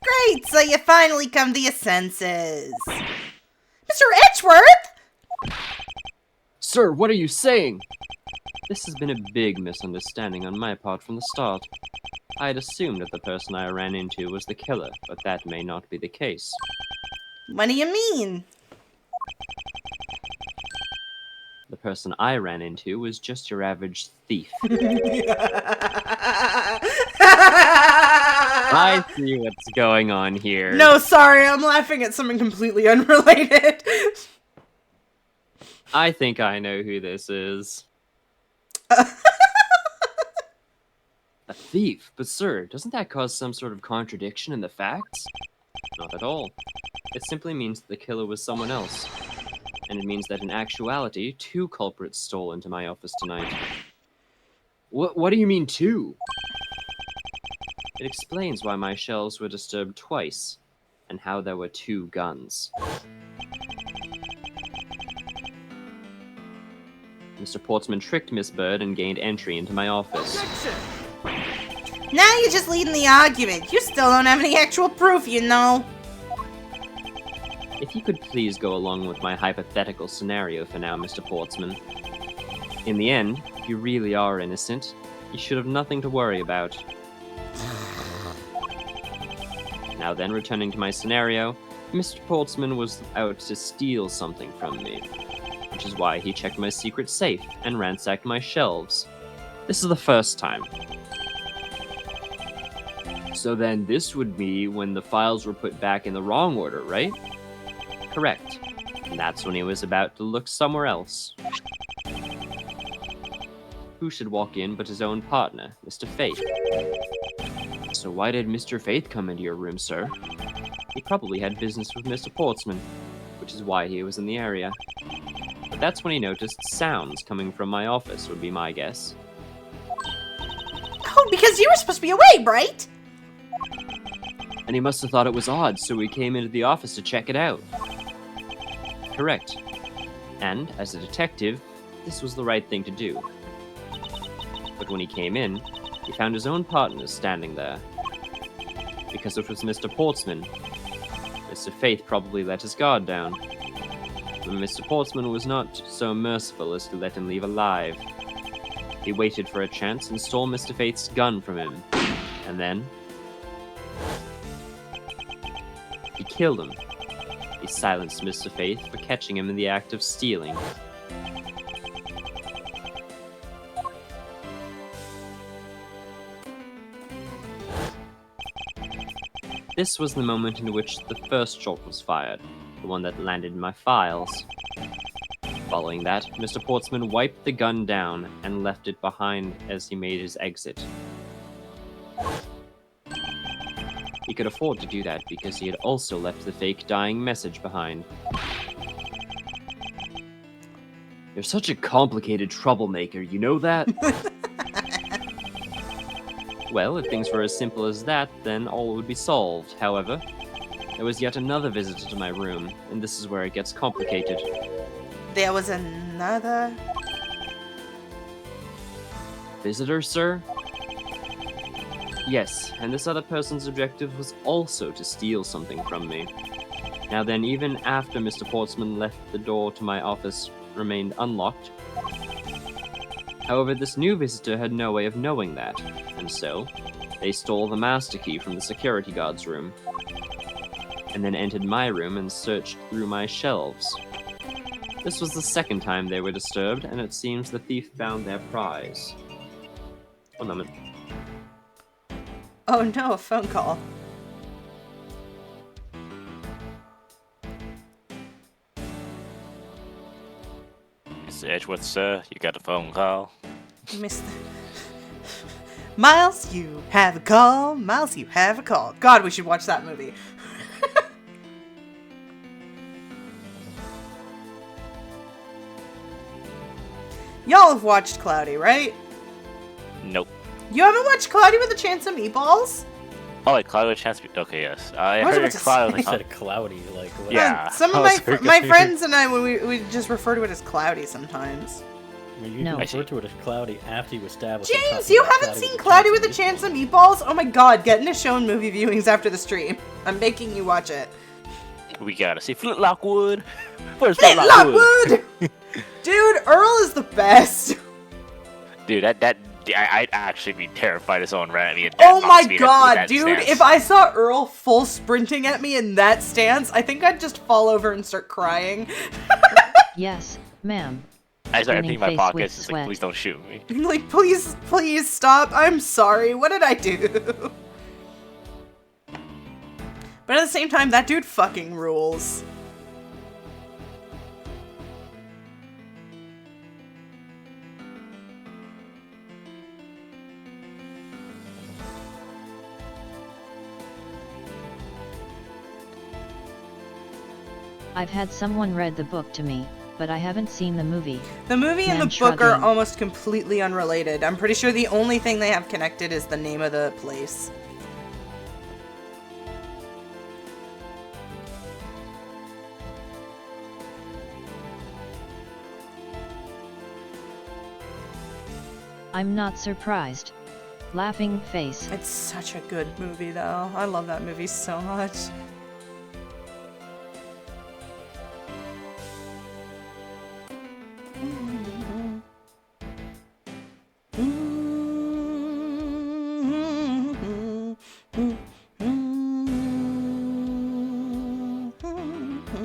Great, so you finally come to your senses. Mr. Edgeworth! Sir, what are you saying? This has been a big misunderstanding on my part from the start. I had assumed that the person I ran into was the killer, but that may not be the case. What do you mean? The person I ran into was just your average thief. I see what's going on here. No, sorry, I'm laughing at something completely unrelated. I think I know who this is. A thief? But sir, doesn't that cause some sort of contradiction in the facts? Not at all. It simply means that the killer was someone else. And it means that in actuality, 2 culprits stole into my office tonight. What do you mean 2? It explains why my shelves were disturbed twice, and how there were 2 guns. Mr. Portsman tricked Miss Bird and gained entry into my office. Objection! Now you're just leading the argument. You still don't have any actual proof, you know. If you could please go along with my hypothetical scenario for now, Mr. Portsman. In the end, if you really are innocent, you should have nothing to worry about. Now then, returning to my scenario, Mr. Portsman was out to steal something from me, which is why he checked my secret safe and ransacked my shelves. This is the first time. So then this would be when the files were put back in the wrong order, right? Correct. And that's when he was about to look somewhere else. Who should walk in but his own partner, Mr. Faith? So why did Mr. Faith come into your room, sir? He probably had business with Mr. Portsman, which is why he was in the area. But that's when he noticed sounds coming from my office, would be my guess. Oh, because you were supposed to be away, right? And he must have thought it was odd, so he came into the office to check it out. Correct. And, as a detective, this was the right thing to do. But when he came in, he found his own partner standing there. Because it was Mr. Portsman, Mr. Faith probably let his guard down. But Mr. Portsman was not so merciful as to let him leave alive. He waited for a chance and stole Mr. Faith's gun from him. And then he killed him. He silenced Mr. Faith for catching him in the act of stealing. This was the moment in which the first shot was fired, the one that landed in my files. Following that, Mr. Portsman wiped the gun down and left it behind as he made his exit. He could afford to do that because he had also left the fake dying message behind. You're such a complicated troublemaker, you know that? Well, if things were as simple as that, then all would be solved. However, there was yet another visitor to my room, and this is where it gets complicated. There was another... Visitor, sir? Yes, and this other person's objective was also to steal something from me. Now then, even after Mr. Portsman left, the door to my office remained unlocked. However, this new visitor had no way of knowing that, and so they stole the master key from the security guard's room, and then entered my room and searched through my shelves. This was the second time they were disturbed, and it seems the thief found their prize. 1 moment. Oh no, a phone call. Mr. Edgeworth, sir, you got a phone call. Mr. Miles, you have a call. Miles, you have a call. God, we should watch that movie. Y'all have watched Cloudy, right? Nope. You haven't watched Cloudy with a Chance of Meatballs? Oh, like Cloud with a Chance. Okay, yes. I was heard about to Cloud. I said cloudy, like what? Yeah. Some of I was my very confused. friends and I, we just refer to it as Cloudy sometimes. I mean, you No. can refer to it as cloudy after you establish. James, you haven't seen Cloudy with a Chance of Meatballs? Oh my god, get into show and movie viewings after the stream. I'm making you watch it. We gotta see Flintlock Wood. Where's Flintlock Flintlock Wood? Wood! Dude, Earl is the best. Dude, I'd actually be terrified if someone ran at me. Oh my god, dude, if I saw Earl full sprinting at me in that stance, I think I'd just fall over and start crying. Yes, ma'am. I started Burning emptying my face pockets. with It's like, sweat. please don't shoot me. Like, please stop. I'm sorry. What did I do? But at the same time, that dude fucking rules. I've had someone read the book to me, but I haven't seen the movie. The movie and Man the book are shrugging. almost completely unrelated. I'm pretty sure the only thing they have connected is the name of the place. I'm not surprised. Laughing face. It's such a good movie, though. I love that movie so much.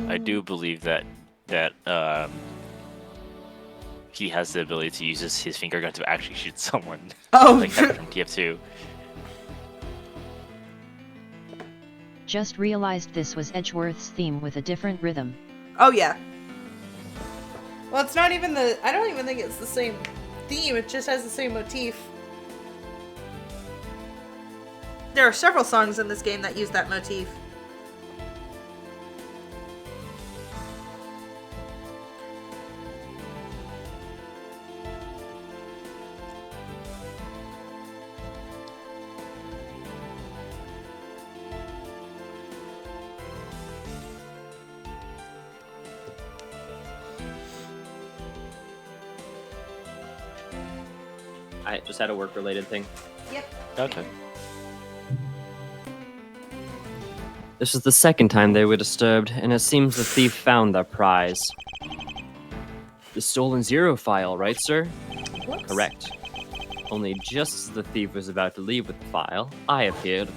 I do believe that he has the ability to use his finger gun to actually shoot someone. Oh, Like that from TF2. Just realized this was Edgeworth's theme with a different rhythm. oh yeah. Well, it's not even the... I don't even think it's the same theme. It just has the same motif. There are several songs in this game that use that motif. I just had a work-related thing. Yep. Okay. This was the second time they were disturbed, and it seems the thief found their prize. The stolen zero file, right, sir? Whoops. Correct. Only just as the thief was about to leave with the file, I appeared.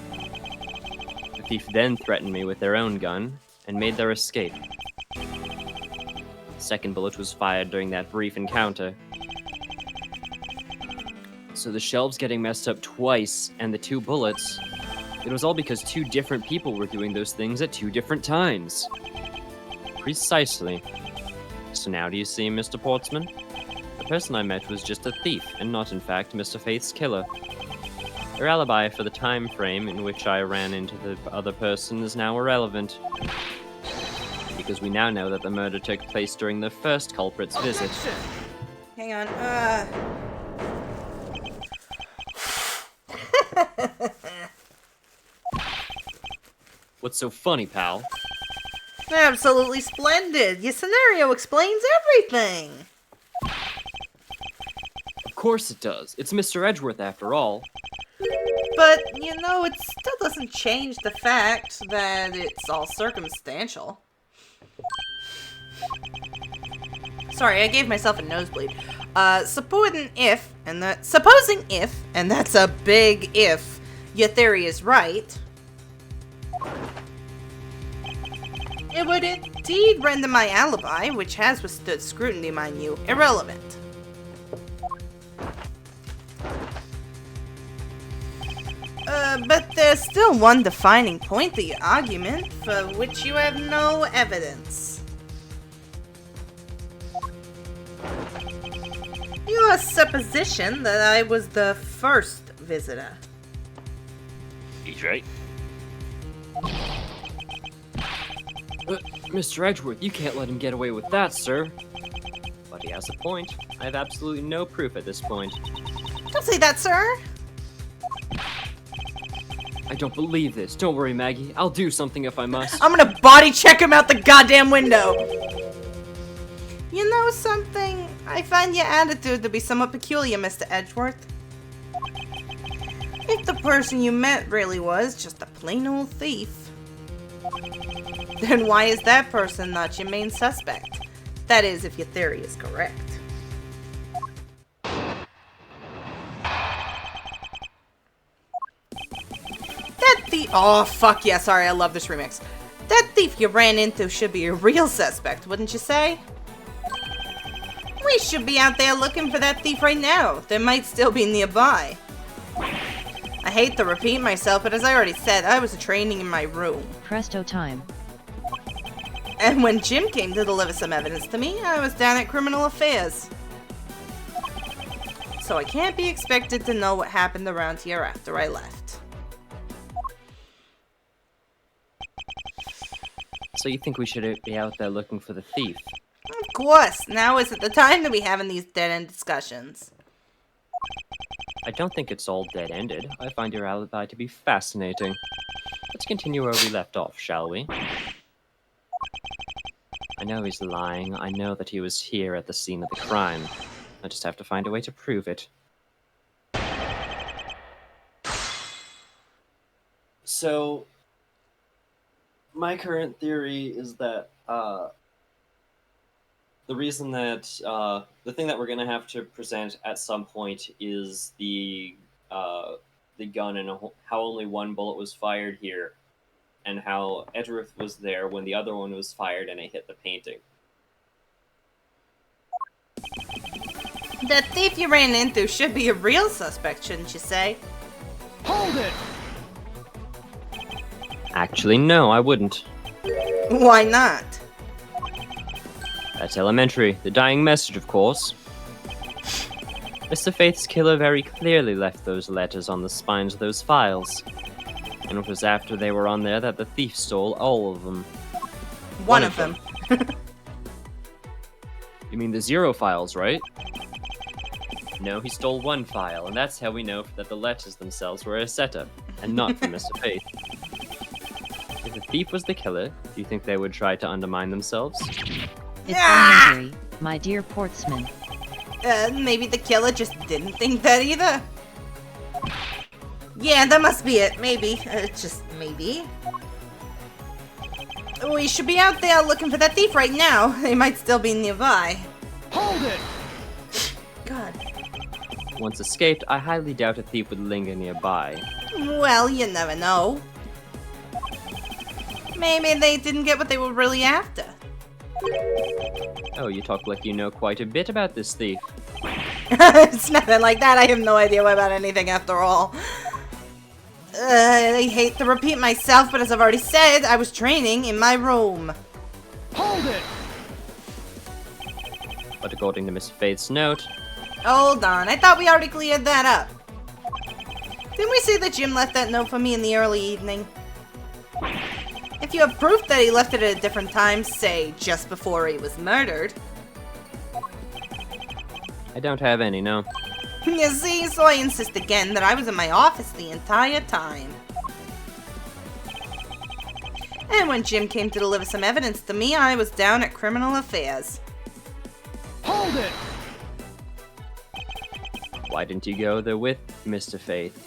The thief then threatened me with their own gun, and made their escape. The second bullet was fired during that brief encounter. So the shelves getting messed up twice, and the two bullets, it was all because two different people were doing those things at two different times. Precisely. So now do you see, Mr. Portsman? The person I met was just a thief, and not in fact Mr. Faith's killer. Their alibi for the time frame in which I ran into the other person is now irrelevant. Because we now know that the murder took place during the first culprit's visit. Hang on. What's so funny, pal? Absolutely splendid. Your scenario explains everything. Of course it does. It's Mr. Edgeworth after all. But, you know, it still doesn't change the fact that it's all circumstantial. Sorry, I gave myself a nosebleed. Supposing if, and that's a big if, your theory is right, it would indeed render my alibi, which has withstood scrutiny, mind you, irrelevant. But there's still one defining point to your argument, for which you have no evidence. Your supposition that I was the first visitor. He's right. Mr. Edgeworth, you can't let him get away with that, sir. But he has a point. I have absolutely no proof at this point. Don't say that, sir. I don't believe this. Don't worry, Maggie. I'll do something if I must. I'm gonna body check him out the goddamn window. You know something? I find your attitude to be somewhat peculiar, Mr. Edgeworth. If the person you met really was just a plain old thief, then why is that person not your main suspect? That is, if your theory is correct. That thief— oh, fuck yeah, sorry, I love this remix. That thief you ran into should be a real suspect, wouldn't you say? We should be out there looking for that thief right now. They might still be nearby. I hate to repeat myself, but as I already said, I was training in my room. Presto time. And when Jim came to deliver some evidence to me, I was down at Criminal Affairs. So I can't be expected to know what happened around here after I left. So you think we should be out there looking for the thief? Of course, now isn't the time to be having these dead-end discussions. I don't think it's all dead-ended. I find your alibi to be fascinating. Let's continue where we left off, shall we? I know he's lying. I know that he was here at the scene of the crime. I just have to find a way to prove it. So, my current theory is that, the reason that, the thing that we're gonna have to present at some point is the gun and how only one bullet was fired here, and how Edgeworth was there when the other one was fired and it hit the painting. The thief you ran into should be a real suspect, shouldn't you say? Hold it! Actually, no, I wouldn't. Why not? That's elementary. The dying message, of course. Mr. Faith's killer very clearly left those letters on the spines of those files. And it was after they were on there that the thief stole all of them. One of them. You mean the 0 files, right? No, he stole one file, and that's how we know that the letters themselves were a setup, and not from Mr. Faith. If the thief was the killer, do you think they would try to undermine themselves? It's elementary, my dear Portsman. Maybe the killer just didn't think that either. Yeah, that must be it. Maybe. Just maybe. We should be out there looking for that thief right now. They might still be nearby. Hold it! God. Once escaped, I highly doubt a thief would linger nearby. Well, you never know. Maybe they didn't get what they were really after. Oh, you talk like you know quite a bit about this thief. It's nothing like that. I have no idea about anything after all. I hate to repeat myself, but as I've already said, I was training in my room. Hold it! But according to Miss Faith's note, Hold on, I thought we already cleared that up. Didn't we say that Jim left that note for me in the early evening? If you have proof that he left it at a different time, say, just before he was murdered. I don't have any, no. You see, so I insist again that I was in my office the entire time. And when Jim came to deliver some evidence to me, I was down at Criminal Affairs. Hold it! Why didn't you go there with Mr. Faith?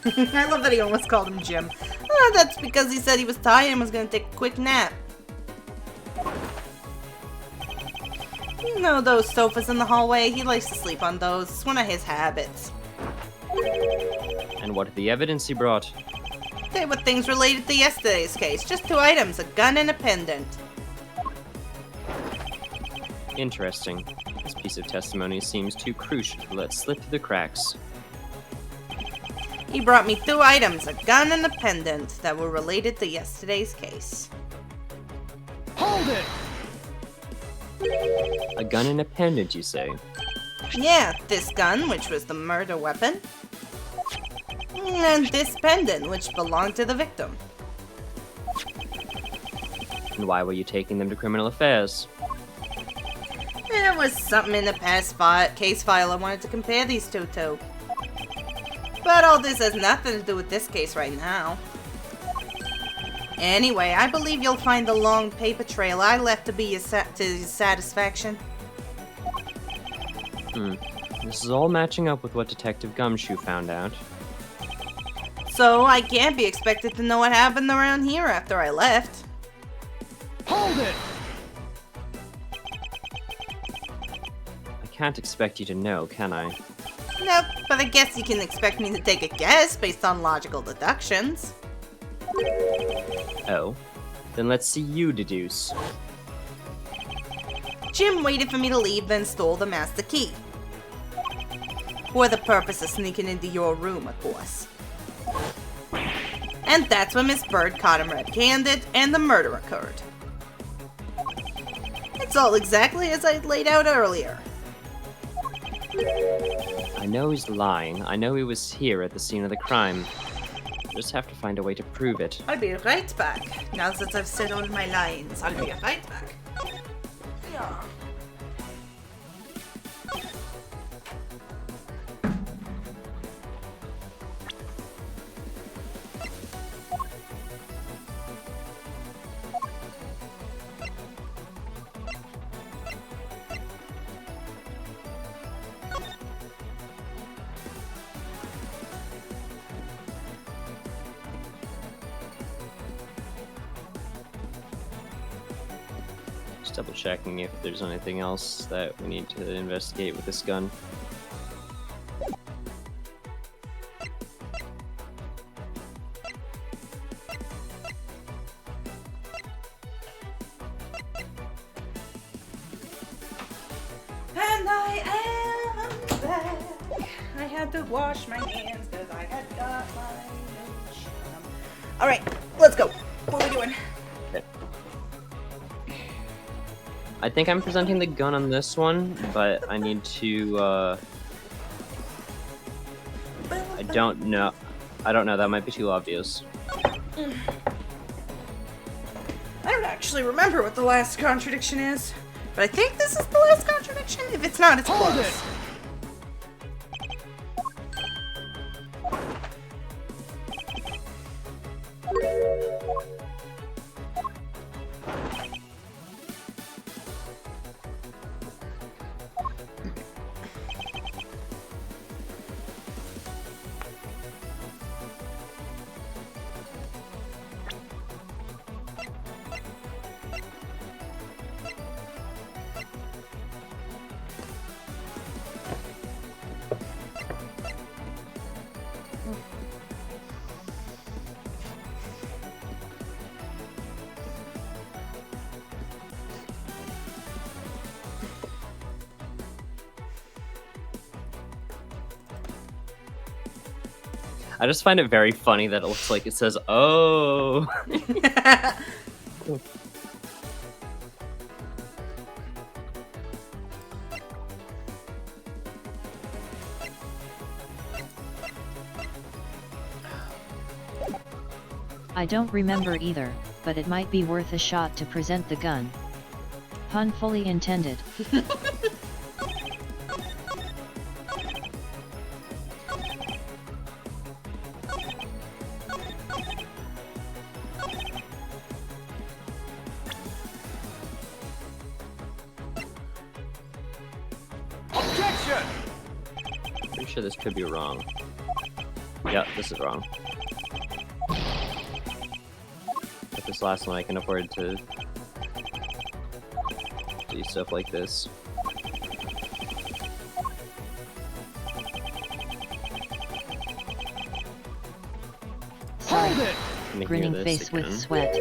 I love that he almost called him Jim. Oh, that's because he said he was tired and was gonna take a quick nap. You know those sofas in the hallway? He likes to sleep on those. It's one of his habits. And what of the evidence he brought? They were things related to yesterday's case. Just 2 items, a gun and a pendant. Interesting. This piece of testimony seems too crucial to let slip through the cracks. He brought me 2 items, a gun and a pendant, that were related to yesterday's case. Hold it! A gun and a pendant, you say? Yeah, this gun, which was the murder weapon. And this pendant, which belonged to the victim. And why were you taking them to criminal affairs? There was something in the past case file I wanted to compare these two to. But all this has nothing to do with this case right now. Anyway, I believe you'll find the long paper trail I left to be your satisfaction. This is all matching up with what Detective Gumshoe found out. So I can't be expected to know what happened around here after I left. Hold it! I can't expect you to know, can I? Nope, but I guess you can expect me to take a guess based on logical deductions. Oh. Then let's see you deduce. Jim waited for me to leave, then stole the master key. For the purpose of sneaking into your room, of course. And that's when Miss Bird caught him red-handed, and the murder occurred. It's all exactly as I laid out earlier. I know he's lying. I know he was here at the scene of the crime. Just have to find a way to prove it. I'll be right back. Now that I've said all my lines, I'll be right back. Yeah. Just double checking if there's anything else that we need to investigate with this gun. And I am back. I had to wash my hands because I had got my new jam. Alright, let's go. What are we doing? Okay. I think I'm presenting the gun on this one, but I need to, I don't know. That might be too obvious. I don't actually remember what the last contradiction is, but I think this is the last contradiction. If it's not, it's Hold close. it! I just find it very funny that it looks like it says, "Oh." I don't remember either, but it might be worth a shot to present the gun. Pun fully intended. Objection! Pretty sure this could be wrong. Yep, this is wrong. But this last one I can afford to do stuff like this. Hold it! Let me hear Grinning this face with again. sweat.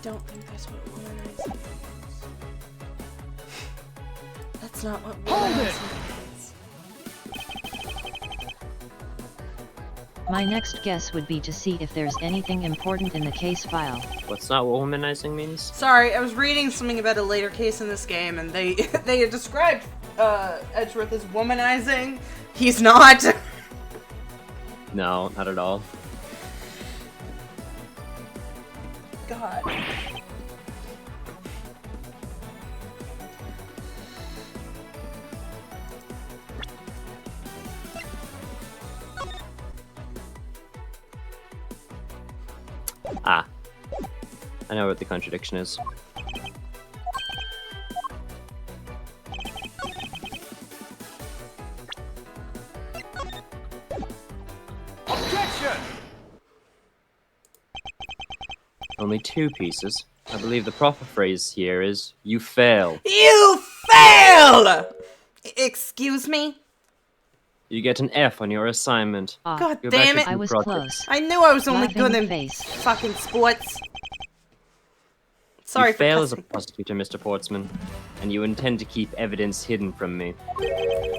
don't think that's what womanizing means. That's not what Hold it! womanizing means. My next guess would be to see if there's anything important in the case file. What's not what womanizing means? Sorry, I was reading something about a later case in this game, and they they described Edgeworth as womanizing. He's not. No, not at all. God. Ah. I know what the contradiction is. Objection! Only 2 pieces. I believe the proper phrase here is, you fail. You fail! Excuse me? You get an F on your assignment. Ah, God Go back damn to it. I was project. close. I knew I was only Laughing good in face. fucking sports. Sorry You for fail as a cussing. prosecutor, Mr. Portsman, and you intend to keep evidence hidden from me.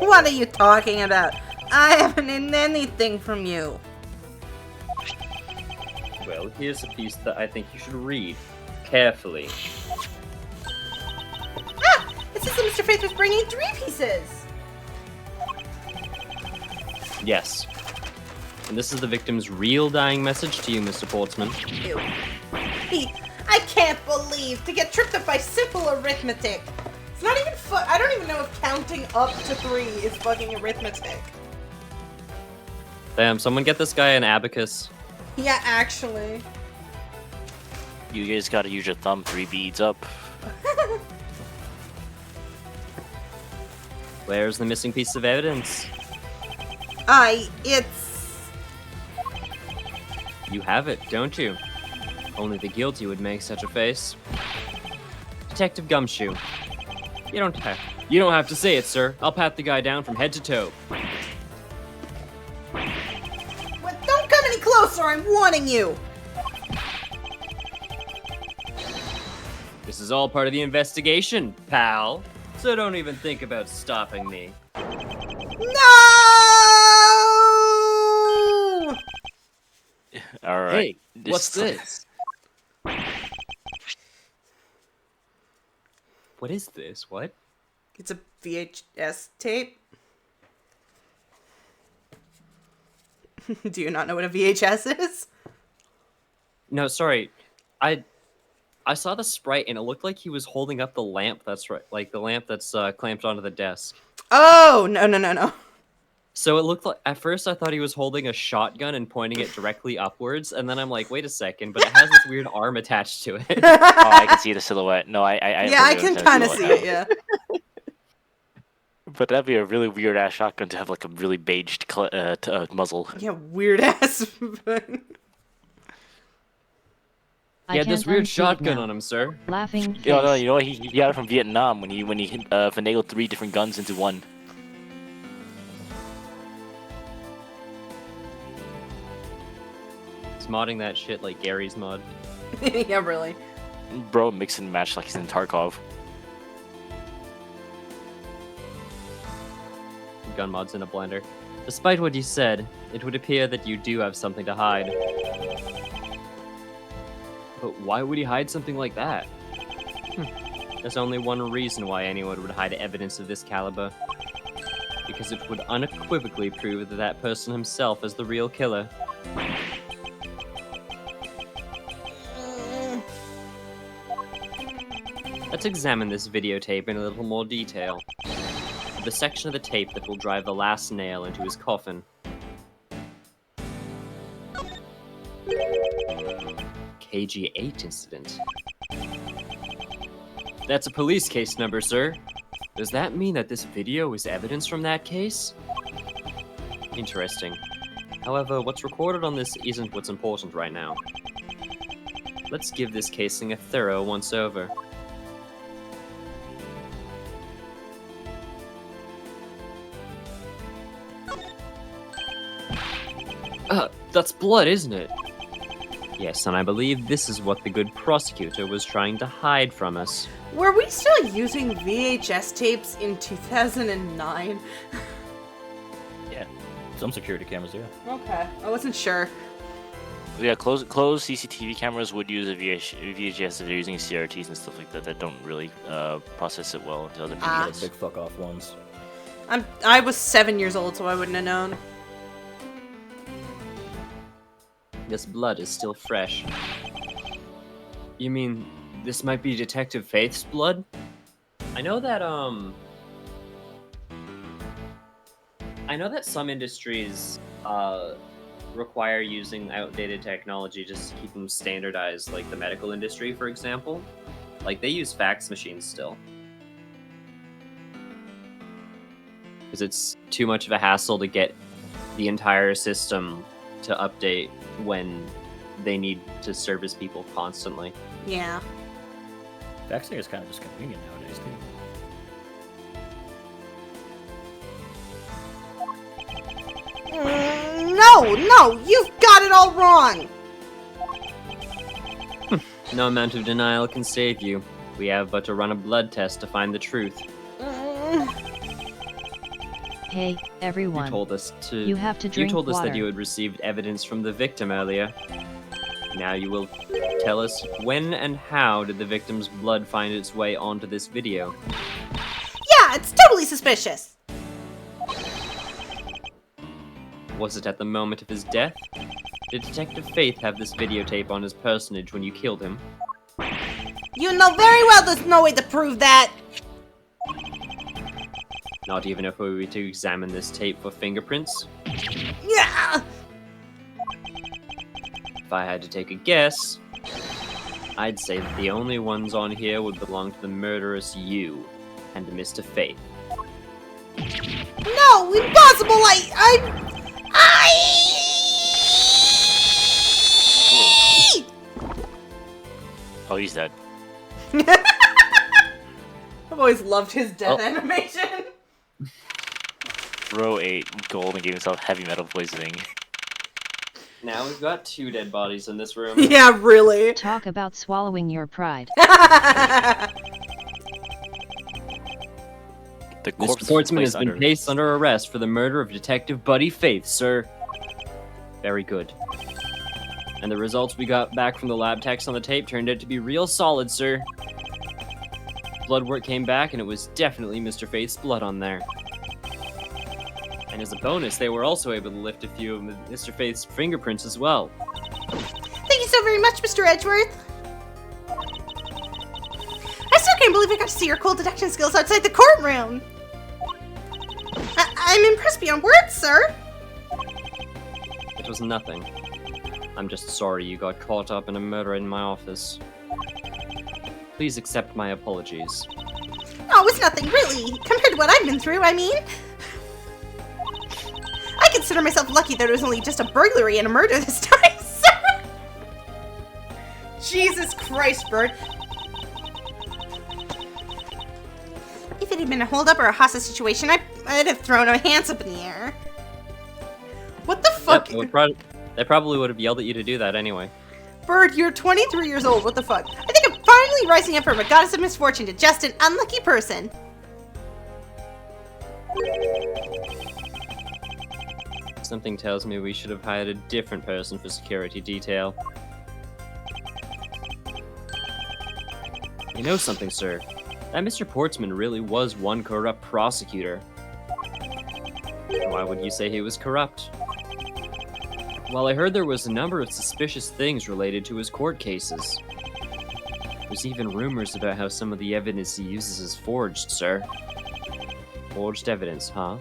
What are you talking about? I haven't hidden anything from you. Well, here's a piece that I think you should read carefully. Ah! It says that Mr. Faith was bringing 3 pieces! Yes. And this is the victim's real dying message to you, Mr. Portsman. Ew. I can't believe to get tripped up by simple arithmetic. It's not even I don't even know if counting up to 3 is fucking arithmetic. Damn, someone get this guy an abacus. Yeah, actually. You guys gotta use your thumb 3 beads up. Where's the missing piece of evidence? It's... You have it, don't you? Only the guilty would make such a face. Detective Gumshoe. You don't have to say it, sir. I'll pat the guy down from head to toe. Well, don't come any closer, I'm warning you! This is all part of the investigation, pal. So don't even think about stopping me. No! Alright. Hey, what's this? What is this? What? It's a VHS tape. Do you not know what a VHS is? No, sorry. I saw the sprite and it looked like he was holding up the lamp that's right, like the lamp that's clamped onto the desk. Oh, no. So it looked like, at first I thought he was holding a shotgun and pointing it directly upwards, and then I'm like, wait a second, but it has this weird arm attached to it. Oh, I can see the silhouette. No, I Yeah, I can understand the kind of see silhouette it, now. yeah. But that'd be a really weird ass shotgun to have like a really beiged muzzle. Yeah, weird ass. I He had this can't weird unsee it shotgun now. on him, sir. Laughing face. No, you know what? He got it from Vietnam when he finagled 3 different guns into one. He's modding that shit like Gary's mod. Yeah, really. Bro, mix and match like he's in Tarkov. Gun mods in a blender. Despite what you said, it would appear that you do have something to hide. But why would he hide something like that? There's only one reason why anyone would hide evidence of this caliber. Because it would unequivocally prove that that person himself is the real killer. Let's examine this videotape in a little more detail. The section of the tape that will drive the last nail into his coffin. KG-8 incident. That's a police case number, sir. Does that mean that this video is evidence from that case? Interesting. However, what's recorded on this isn't what's important right now. Let's give this casing a thorough once-over. That's blood, isn't it? Yes, and I believe this is what the good prosecutor was trying to hide from us. Were we still using VHS tapes in 2009? Yeah, some security cameras, yeah. Okay, I wasn't sure. Yeah, closed CCTV cameras would use a VHS if they're using CRTs and stuff like that. That don't really process it well into other Ah. medias. Big fuck off ones. I was 7 years old, so I wouldn't have known. This blood is still fresh. You mean this might be Detective Faith's blood? I know that some industries require using outdated technology just to keep them standardized, like the medical industry, for example. Like, they use fax machines still. Because it's too much of a hassle to get the entire system to update when they need to service people constantly. Yeah. Faxing is kind of just convenient nowadays, too. No, you've got it all wrong. No amount of denial can save you. We have but to run a blood test to find the truth. Hey, everyone. You told us to. You have to You drink told us that water. you had received evidence from the victim earlier. Now you will tell us when and how did the victim's blood find its way onto this video? Yeah, it's totally suspicious. Was it at the moment of his death? Did Detective Faith have this videotape on his personage when you killed him? You know very well there's no way to prove that. Not even if we were to examine this tape for fingerprints? Yeah. If I had to take a guess, I'd say that the only ones on here would belong to the murderous you and Mr. Faith. No, impossible. I. Oh, he's dead. I've always loved his death Oh. animation. Bro ate gold and gave himself heavy metal poisoning. Now we've got 2 dead bodies in this room. Yeah, really. Talk about swallowing your pride. The Mr. corpse Portsman placed has been under- placed under arrest for the murder of Detective Buddy Faith, sir. Very good. And the results we got back from the lab techs on the tape turned out to be real solid, sir. Blood work came back, and it was definitely Mr. Faith's blood on there. And as a bonus, they were also able to lift a few of Mr. Faith's fingerprints as well. Thank you so very much, Mr. Edgeworth. I still can't believe I got to see your cool deduction skills outside the courtroom. I'm impressed beyond words, sir. It was nothing. I'm just sorry you got caught up in a murder in my office. Please accept my apologies. Oh, it's nothing, really. Compared to what I've been through, I mean. I consider myself lucky that it was only just a burglary and a murder this time, sir. Jesus Christ, Bert. If it had been a holdup or a hostage situation, I'd have thrown my hands up in the air. What the fuck? Yep, they probably would have yelled at you to do that anyway. Bird, you're 23 years old. What the fuck? I think I'm finally rising up from a goddess of misfortune to just an unlucky person. Something tells me we should have hired a different person for security detail. You know something, sir? That Mr. Portsman really was one corrupt prosecutor. Why would you say he was corrupt? Well, I heard there was a number of suspicious things related to his court cases. There's even rumors about how some of the evidence he uses is forged, sir. Forged evidence, huh?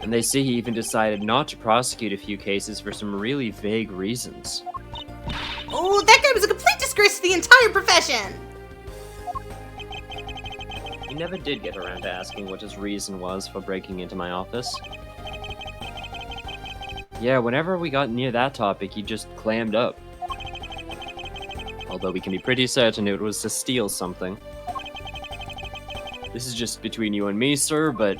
And they say he even decided not to prosecute a few cases for some really vague reasons. Oh, that guy was a complete disgrace to the entire profession. He never did get around to asking what his reason was for breaking into my office. Yeah, whenever we got near that topic, he just clammed up. Although we can be pretty certain it was to steal something. This is just between you and me, sir, but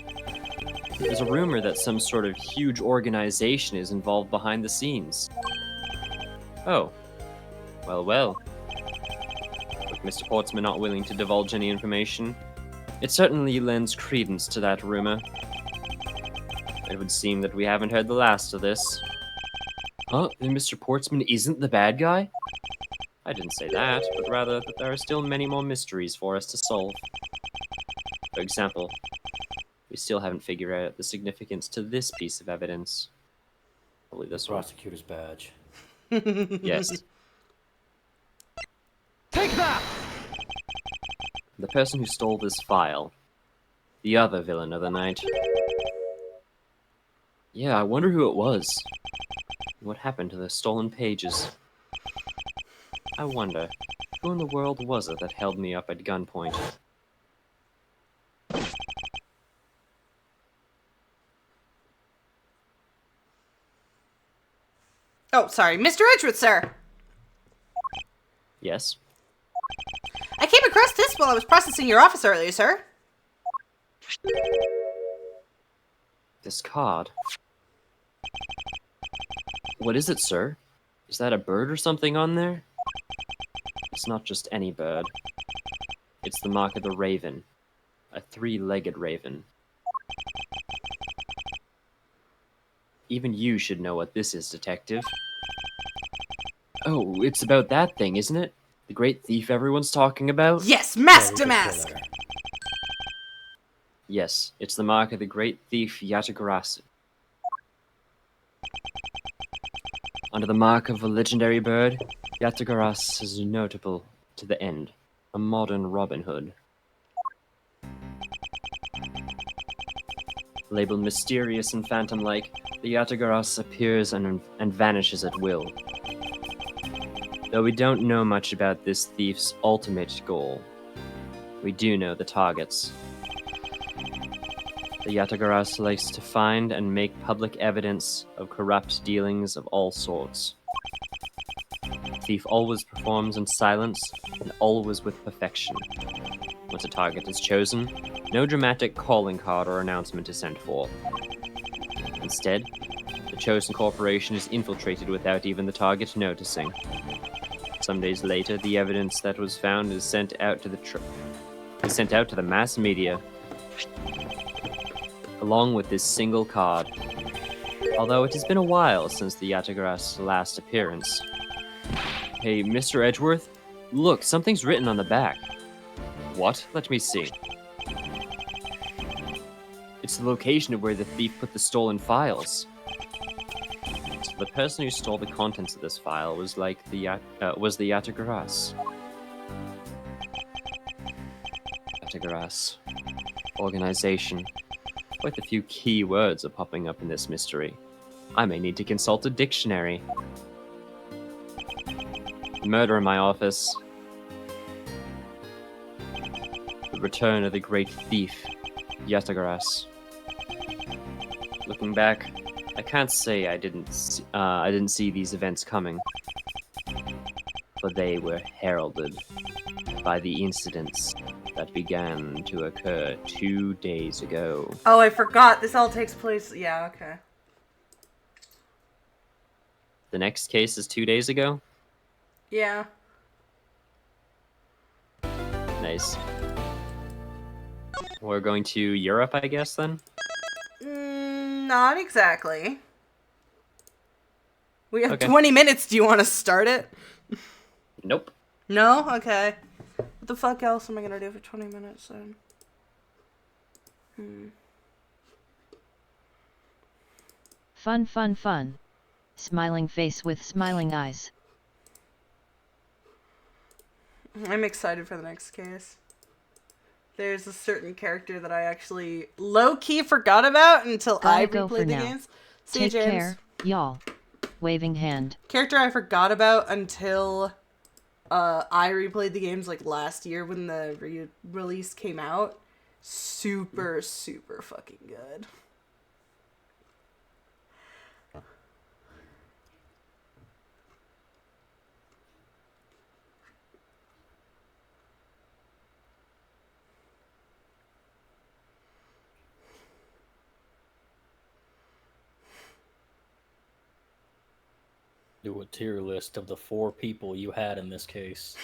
there's a rumor that some sort of huge organization is involved behind the scenes. Oh. Well, well. With Mr. Portsman not willing to divulge any information, it certainly lends credence to that rumor. It would seem that we haven't heard the last of this. Huh? Then Mr. Portsman isn't the bad guy? I didn't say that, but rather that there are still many more mysteries for us to solve. For example, we still haven't figured out the significance to this piece of evidence. Probably this one. Prosecutor's badge. Yes. Take that! The person who stole this file. The other villain of the night. Yeah, I wonder who it was. What happened to the stolen pages? I wonder, who in the world was it that held me up at gunpoint? Oh, sorry. Mr. Edgeworth, sir. Yes? I came across this while I was processing your office earlier, sir. This card. What is it, sir? Is that a bird or something on there? It's not just any bird. It's the mark of the raven. A three-legged raven. Even you should know what this is, Detective. Oh, it's about that thing, isn't it? The great thief everyone's talking about? Yes, mask to mask. Yes, it's the mark of the great thief Yatagarasu. Under the mark of a legendary bird, Yatagarasu is notable to the end, a modern Robin Hood. Labeled mysterious and phantom-like, the Yatagarasu appears and vanishes at will. Though we don't know much about this thief's ultimate goal, we do know the targets. The Yatagarasu likes to find and make public evidence of corrupt dealings of all sorts. The thief always performs in silence and always with perfection. Once a target is chosen, no dramatic calling card or announcement is sent forth. Instead, the chosen corporation is infiltrated without even the target noticing. Some days later, the evidence that was found is sent out to the mass media, along with this single card. Although it has been a while since the Yatagara's last appearance. Hey, Mr. Edgeworth, look, something's written on the back. What? Let me see. It's the location of where the thief put the stolen files. So the person who stole the contents of this file was the Yatagara's. Yatagara's. Organization. Quite a few key words are popping up in this mystery. I may need to consult a dictionary. The murder in my office. The return of the great thief, Yatagara's. Looking back, I can't say I didn't see these events coming, for they were heralded by the incidents that began to occur 2 days ago. Oh, I forgot. This all takes place. Yeah, okay. The next case is 2 days ago? Yeah. Nice. We're going to Europe, I guess, then? Not exactly. We have Okay. 20 minutes. Do you want to start it? Nope. No? Okay. What the fuck else am I gonna do for 20 minutes then? Fun, fun, fun. Smiling face with smiling eyes. I'm excited for the next case. There's a certain character that I actually low-key forgot about until I Gotta go for replayed the now. games. See you, Take James. care, y'all. Waving hand. Character I forgot about until I replayed the games like last year when the re-release came out. Super, super fucking good. do a tier list of the 4 people you had in this case.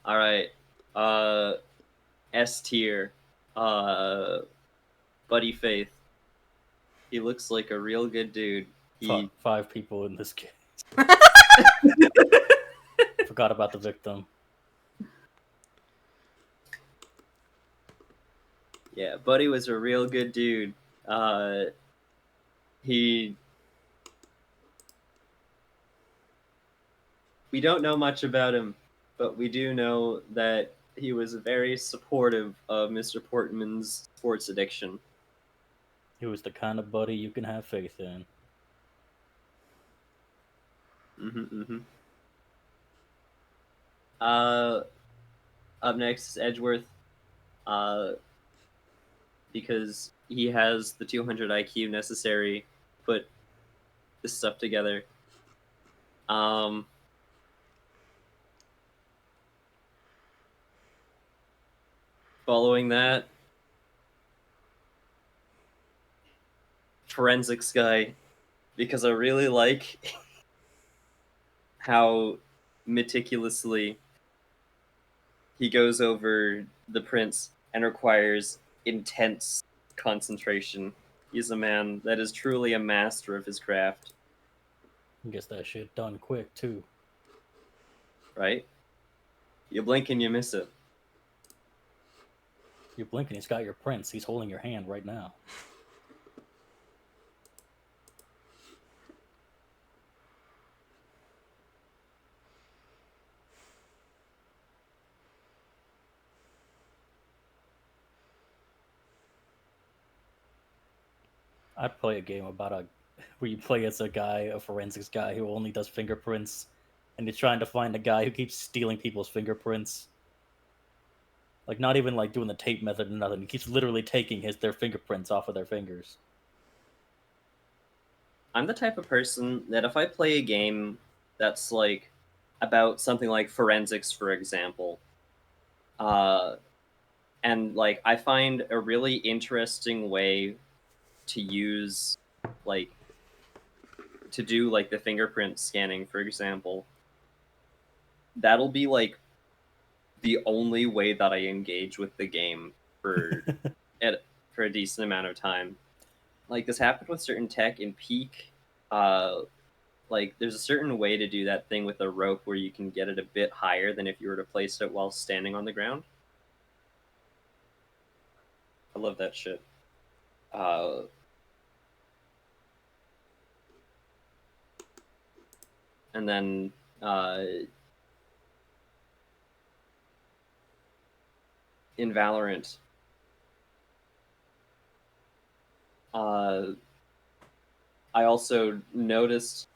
All right. S tier. Buddy Faith. He looks like a real good dude. He 5 people in this case. Forgot about the victim. Yeah, Buddy was a real good dude. We don't know much about him, but we do know that he was very supportive of Mr. Portman's sports addiction. He was the kind of buddy you can have faith in. Up next is Edgeworth, because he has the 200 IQ necessary to put this stuff together. Following that, forensics guy, because I really like how meticulously he goes over the prints and requires intense concentration. He's a man that is truly a master of his craft. He gets that shit done quick, too. Right? You blink and you miss it. You blink and he's got your prints. He's holding your hand right now. I'd play a game about where you play as a forensics guy who only does fingerprints, and you're trying to find a guy who keeps stealing people's fingerprints. Like, not even like doing the tape method or nothing. He keeps literally taking their fingerprints off of their fingers. I'm the type of person that if I play a game that's like about something like forensics, for example, and like I find a really interesting way to use like to do like the fingerprint scanning, for example, that'll be like the only way that I engage with the game for for a decent amount of time. Like this happened with certain tech in Peak. Like there's a certain way to do that thing with a rope where you can get it a bit higher than if you were to place it while standing on the ground. I love that shit. And then in Valorant, I also noticed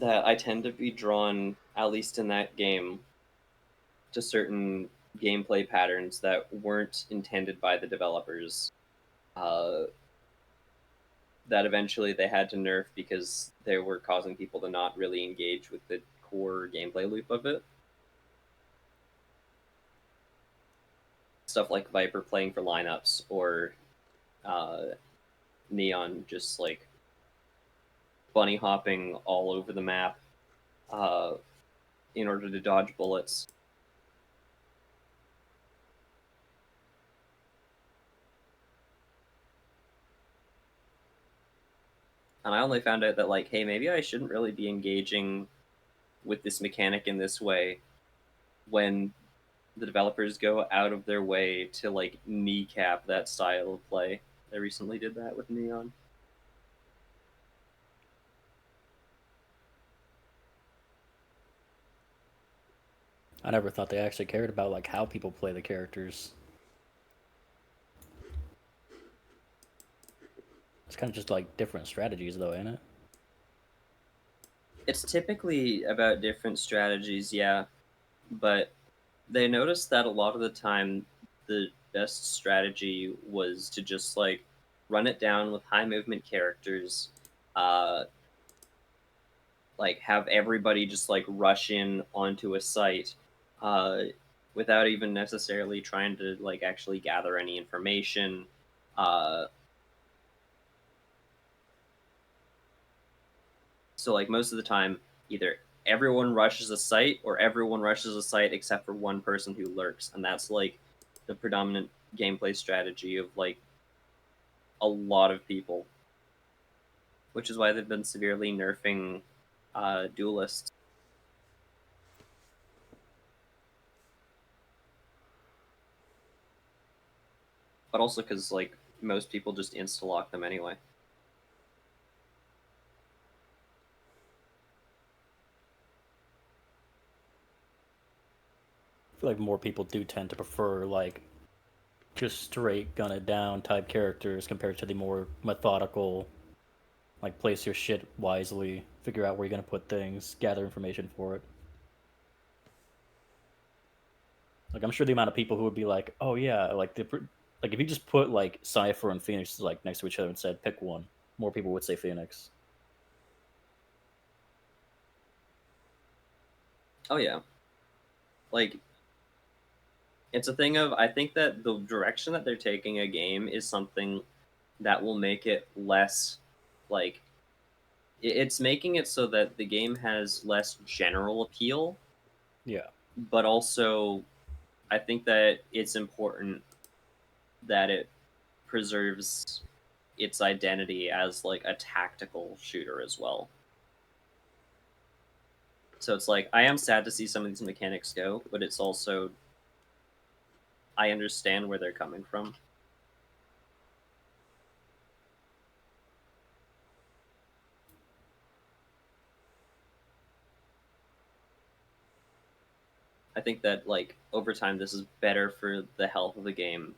that I tend to be drawn, at least in that game, to certain gameplay patterns that weren't intended by the developers. That eventually they had to nerf because they were causing people to not really engage with the core gameplay loop of it. Stuff like Viper playing for lineups, or Neon just like bunny hopping all over the map in order to dodge bullets. And I only found out that, like, hey, maybe I shouldn't really be engaging with this mechanic in this way when the developers go out of their way to, like, kneecap that style of play. They recently did that with Neon. I never thought they actually cared about, like, how people play the characters. It's kind of just, like, different strategies, though, ain't it? It's typically about different strategies, yeah. But they noticed that a lot of the time, the best strategy was to just, like, run it down with high movement characters, like, have everybody just, like, rush in onto a site, without even necessarily trying to, like, actually gather any information, So like most of the time, either everyone rushes a site or everyone rushes a site except for one person who lurks, and that's like the predominant gameplay strategy of like a lot of people, which is why they've been severely nerfing duelists. But also because like most people just insta lock them anyway. I feel like more people do tend to prefer like just straight gun it down type characters compared to the more methodical, like place your shit wisely, figure out where you're gonna put things, gather information for it. Like I'm sure the amount of people who would be like, "Oh yeah," like if you just put like Cypher and Phoenix like next to each other and said pick one, more people would say Phoenix. Oh yeah, like it's a thing of I think that the direction that they're taking a game is something that will make it less like it's making it so that the game has less general appeal, Yeah. but also I think that it's important that it preserves its identity as like a tactical shooter as well. So it's like I am sad to see some of these mechanics go, but it's also I understand where they're coming from. I think that like over time this is better for the health of the game.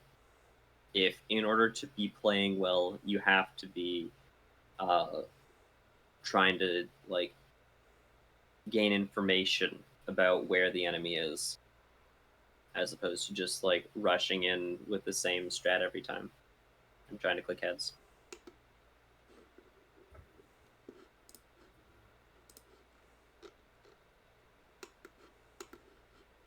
If in order to be playing well, you have to be uh, trying to like gain information about where the enemy is, as opposed to just like rushing in with the same strat every time and trying to click heads.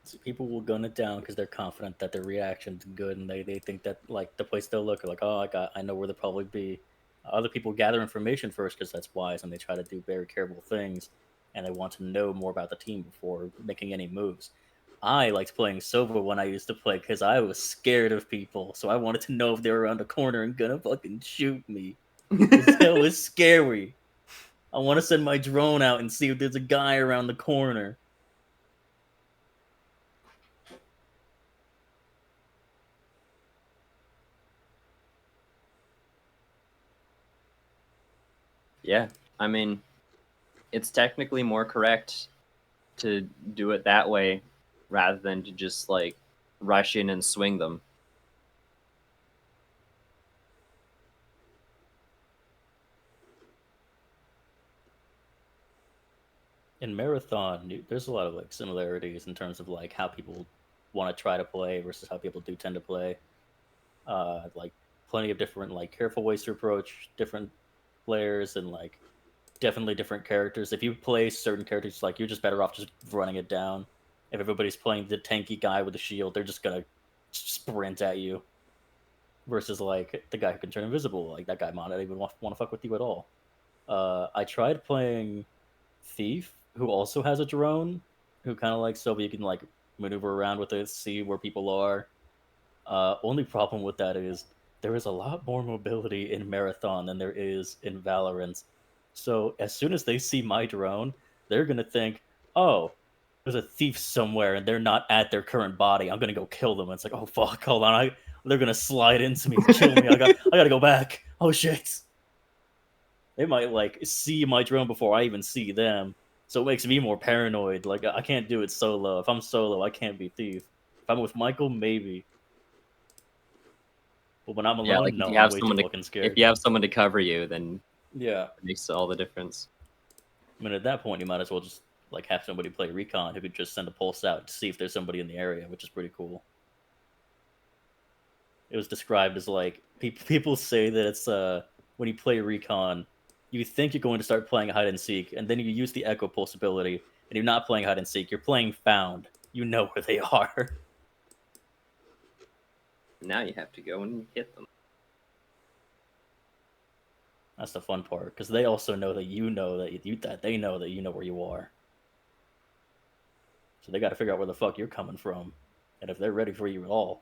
So people will gun it down because they're confident that their reaction's good and they think that like the place they'll look like, oh, I know where they'll probably be. Other people gather information first because that's wise and they try to do very careful things and they want to know more about the team before making any moves. I liked playing Sova when I used to play because I was scared of people, so I wanted to know if they were around the corner and gonna fucking shoot me. It was scary. I want to send my drone out and see if there's a guy around the corner. Yeah, I mean, it's technically more correct to do it that way rather than to just like rush in and swing them. In Marathon, there's a lot of like similarities in terms of like how people want to try to play versus how people do tend to play. Like plenty of different like careful ways to approach different players and like definitely different characters. If you play certain characters, like you're just better off just running it down. If everybody's playing the tanky guy with the shield, they're just gonna sprint at you. Versus like the guy who can turn invisible, like that guy might not even want to fuck with you at all. I tried playing Thief, who also has a drone, who kind of like so you can like maneuver around with it, see where people are. Only problem with that is there is a lot more mobility in Marathon than there is in Valorant. So as soon as they see my drone, they're gonna think, "Oh, there's a thief somewhere, and they're not at their current body. I'm gonna go kill them." And it's like, "Oh fuck, hold on, they're gonna slide into me, kill me. I gotta go back. Oh shit." They might like see my drone before I even see them, so it makes me more paranoid. Like I can't do it solo. If I'm solo, I can't be thief. If I'm with Michael, maybe. But when I'm Yeah, like alone, no, I'm way too fucking if scared. you have someone to cover you, then Yeah. it makes all the difference. I mean, at that point, you might as well just like have somebody play recon who could just send a pulse out to see if there's somebody in the area, which is pretty cool. It was described as like people say that it's when you play recon, you think you're going to start playing hide and seek, and then you use the echo pulse ability, and you're not playing hide and seek. You're playing found. You know where they are. Now you have to go and hit them. That's the fun part, because they also know that you know that they know that you know where you are. So they got to figure out where the fuck you're coming from, and if they're ready for you at all.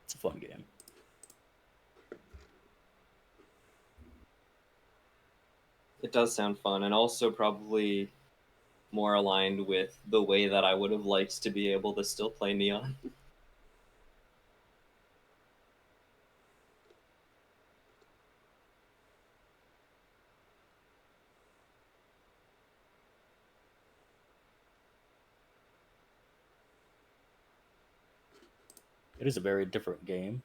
It's a fun game. It does sound fun, and also probably more aligned with the way that I would have liked to be able to still play Neon. It is a very different game.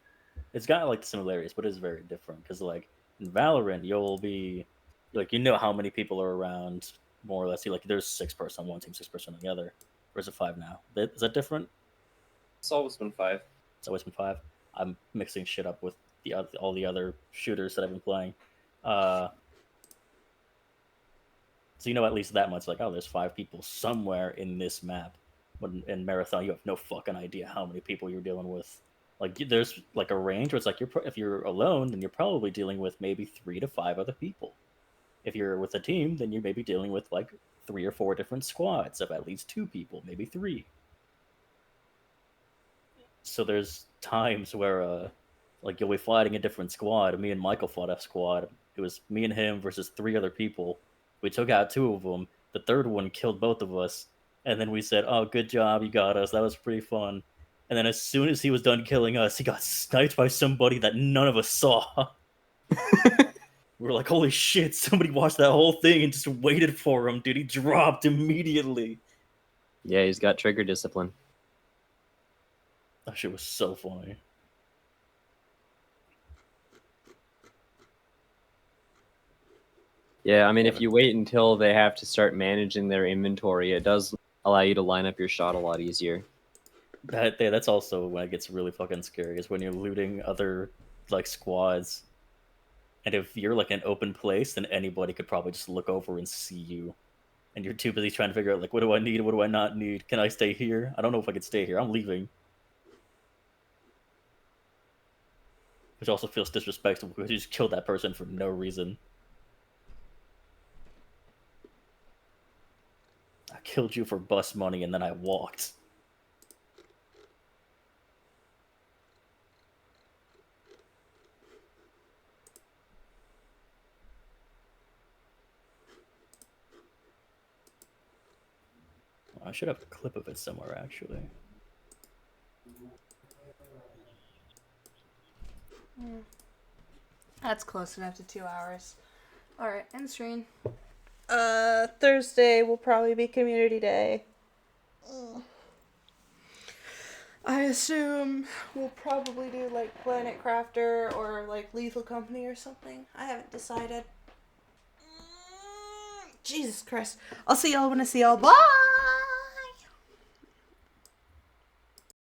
It's got like the similarities, but it is very different because like in Valorant, you'll be like you know how many people are around more or less. You like there's 6 person on one team, 6 person on the other. Or is it 5 now? Is that different? It's always been 5. It's always been 5. I'm mixing shit up with all the other shooters that I've been playing. So you know at least that much. Like oh, there's 5 people somewhere in this map. When in Marathon, you have no fucking idea how many people you're dealing with. Like there's like a range where it's like if you're alone, then you're probably dealing with maybe 3 to 5 other people. If you're with a team, then you're maybe dealing with like 3 or 4 different squads of at least 2 people, maybe 3. So there's times where like you'll be fighting a different squad. Me and Michael fought a squad. It was me and him versus 3 other people. We took out 2 of them. The third one killed both of us. And then we said, "Oh, good job, you got us. That was pretty fun." And then as soon as he was done killing us, he got sniped by somebody that none of us saw. We were like, "Holy shit! Somebody watched that whole thing and just waited for him, dude. He dropped immediately." Yeah, he's got trigger discipline. That shit was so funny. Yeah, I mean, if you wait until they have to start managing their inventory, it does allow you to line up your shot a lot easier. That's also when it gets really fucking scary. Is when you're looting other like squads, and if you're like in an open place, then anybody could probably just look over and see you, and you're too busy trying to figure out like what do I need, what do I not need? Can I stay here? I don't know if I could stay here. I'm leaving. Which also feels disrespectful because you just killed that person for no reason. I killed you for bus money and then I walked. I should have a clip of it somewhere, actually. That's close enough to 2 hours. Alright, end screen. Thursday will probably be community day. I assume we'll probably do like Planet Crafter or like Lethal Company or something. I haven't decided. Jesus Christ. I'll see y'all when I see y'all. Bye!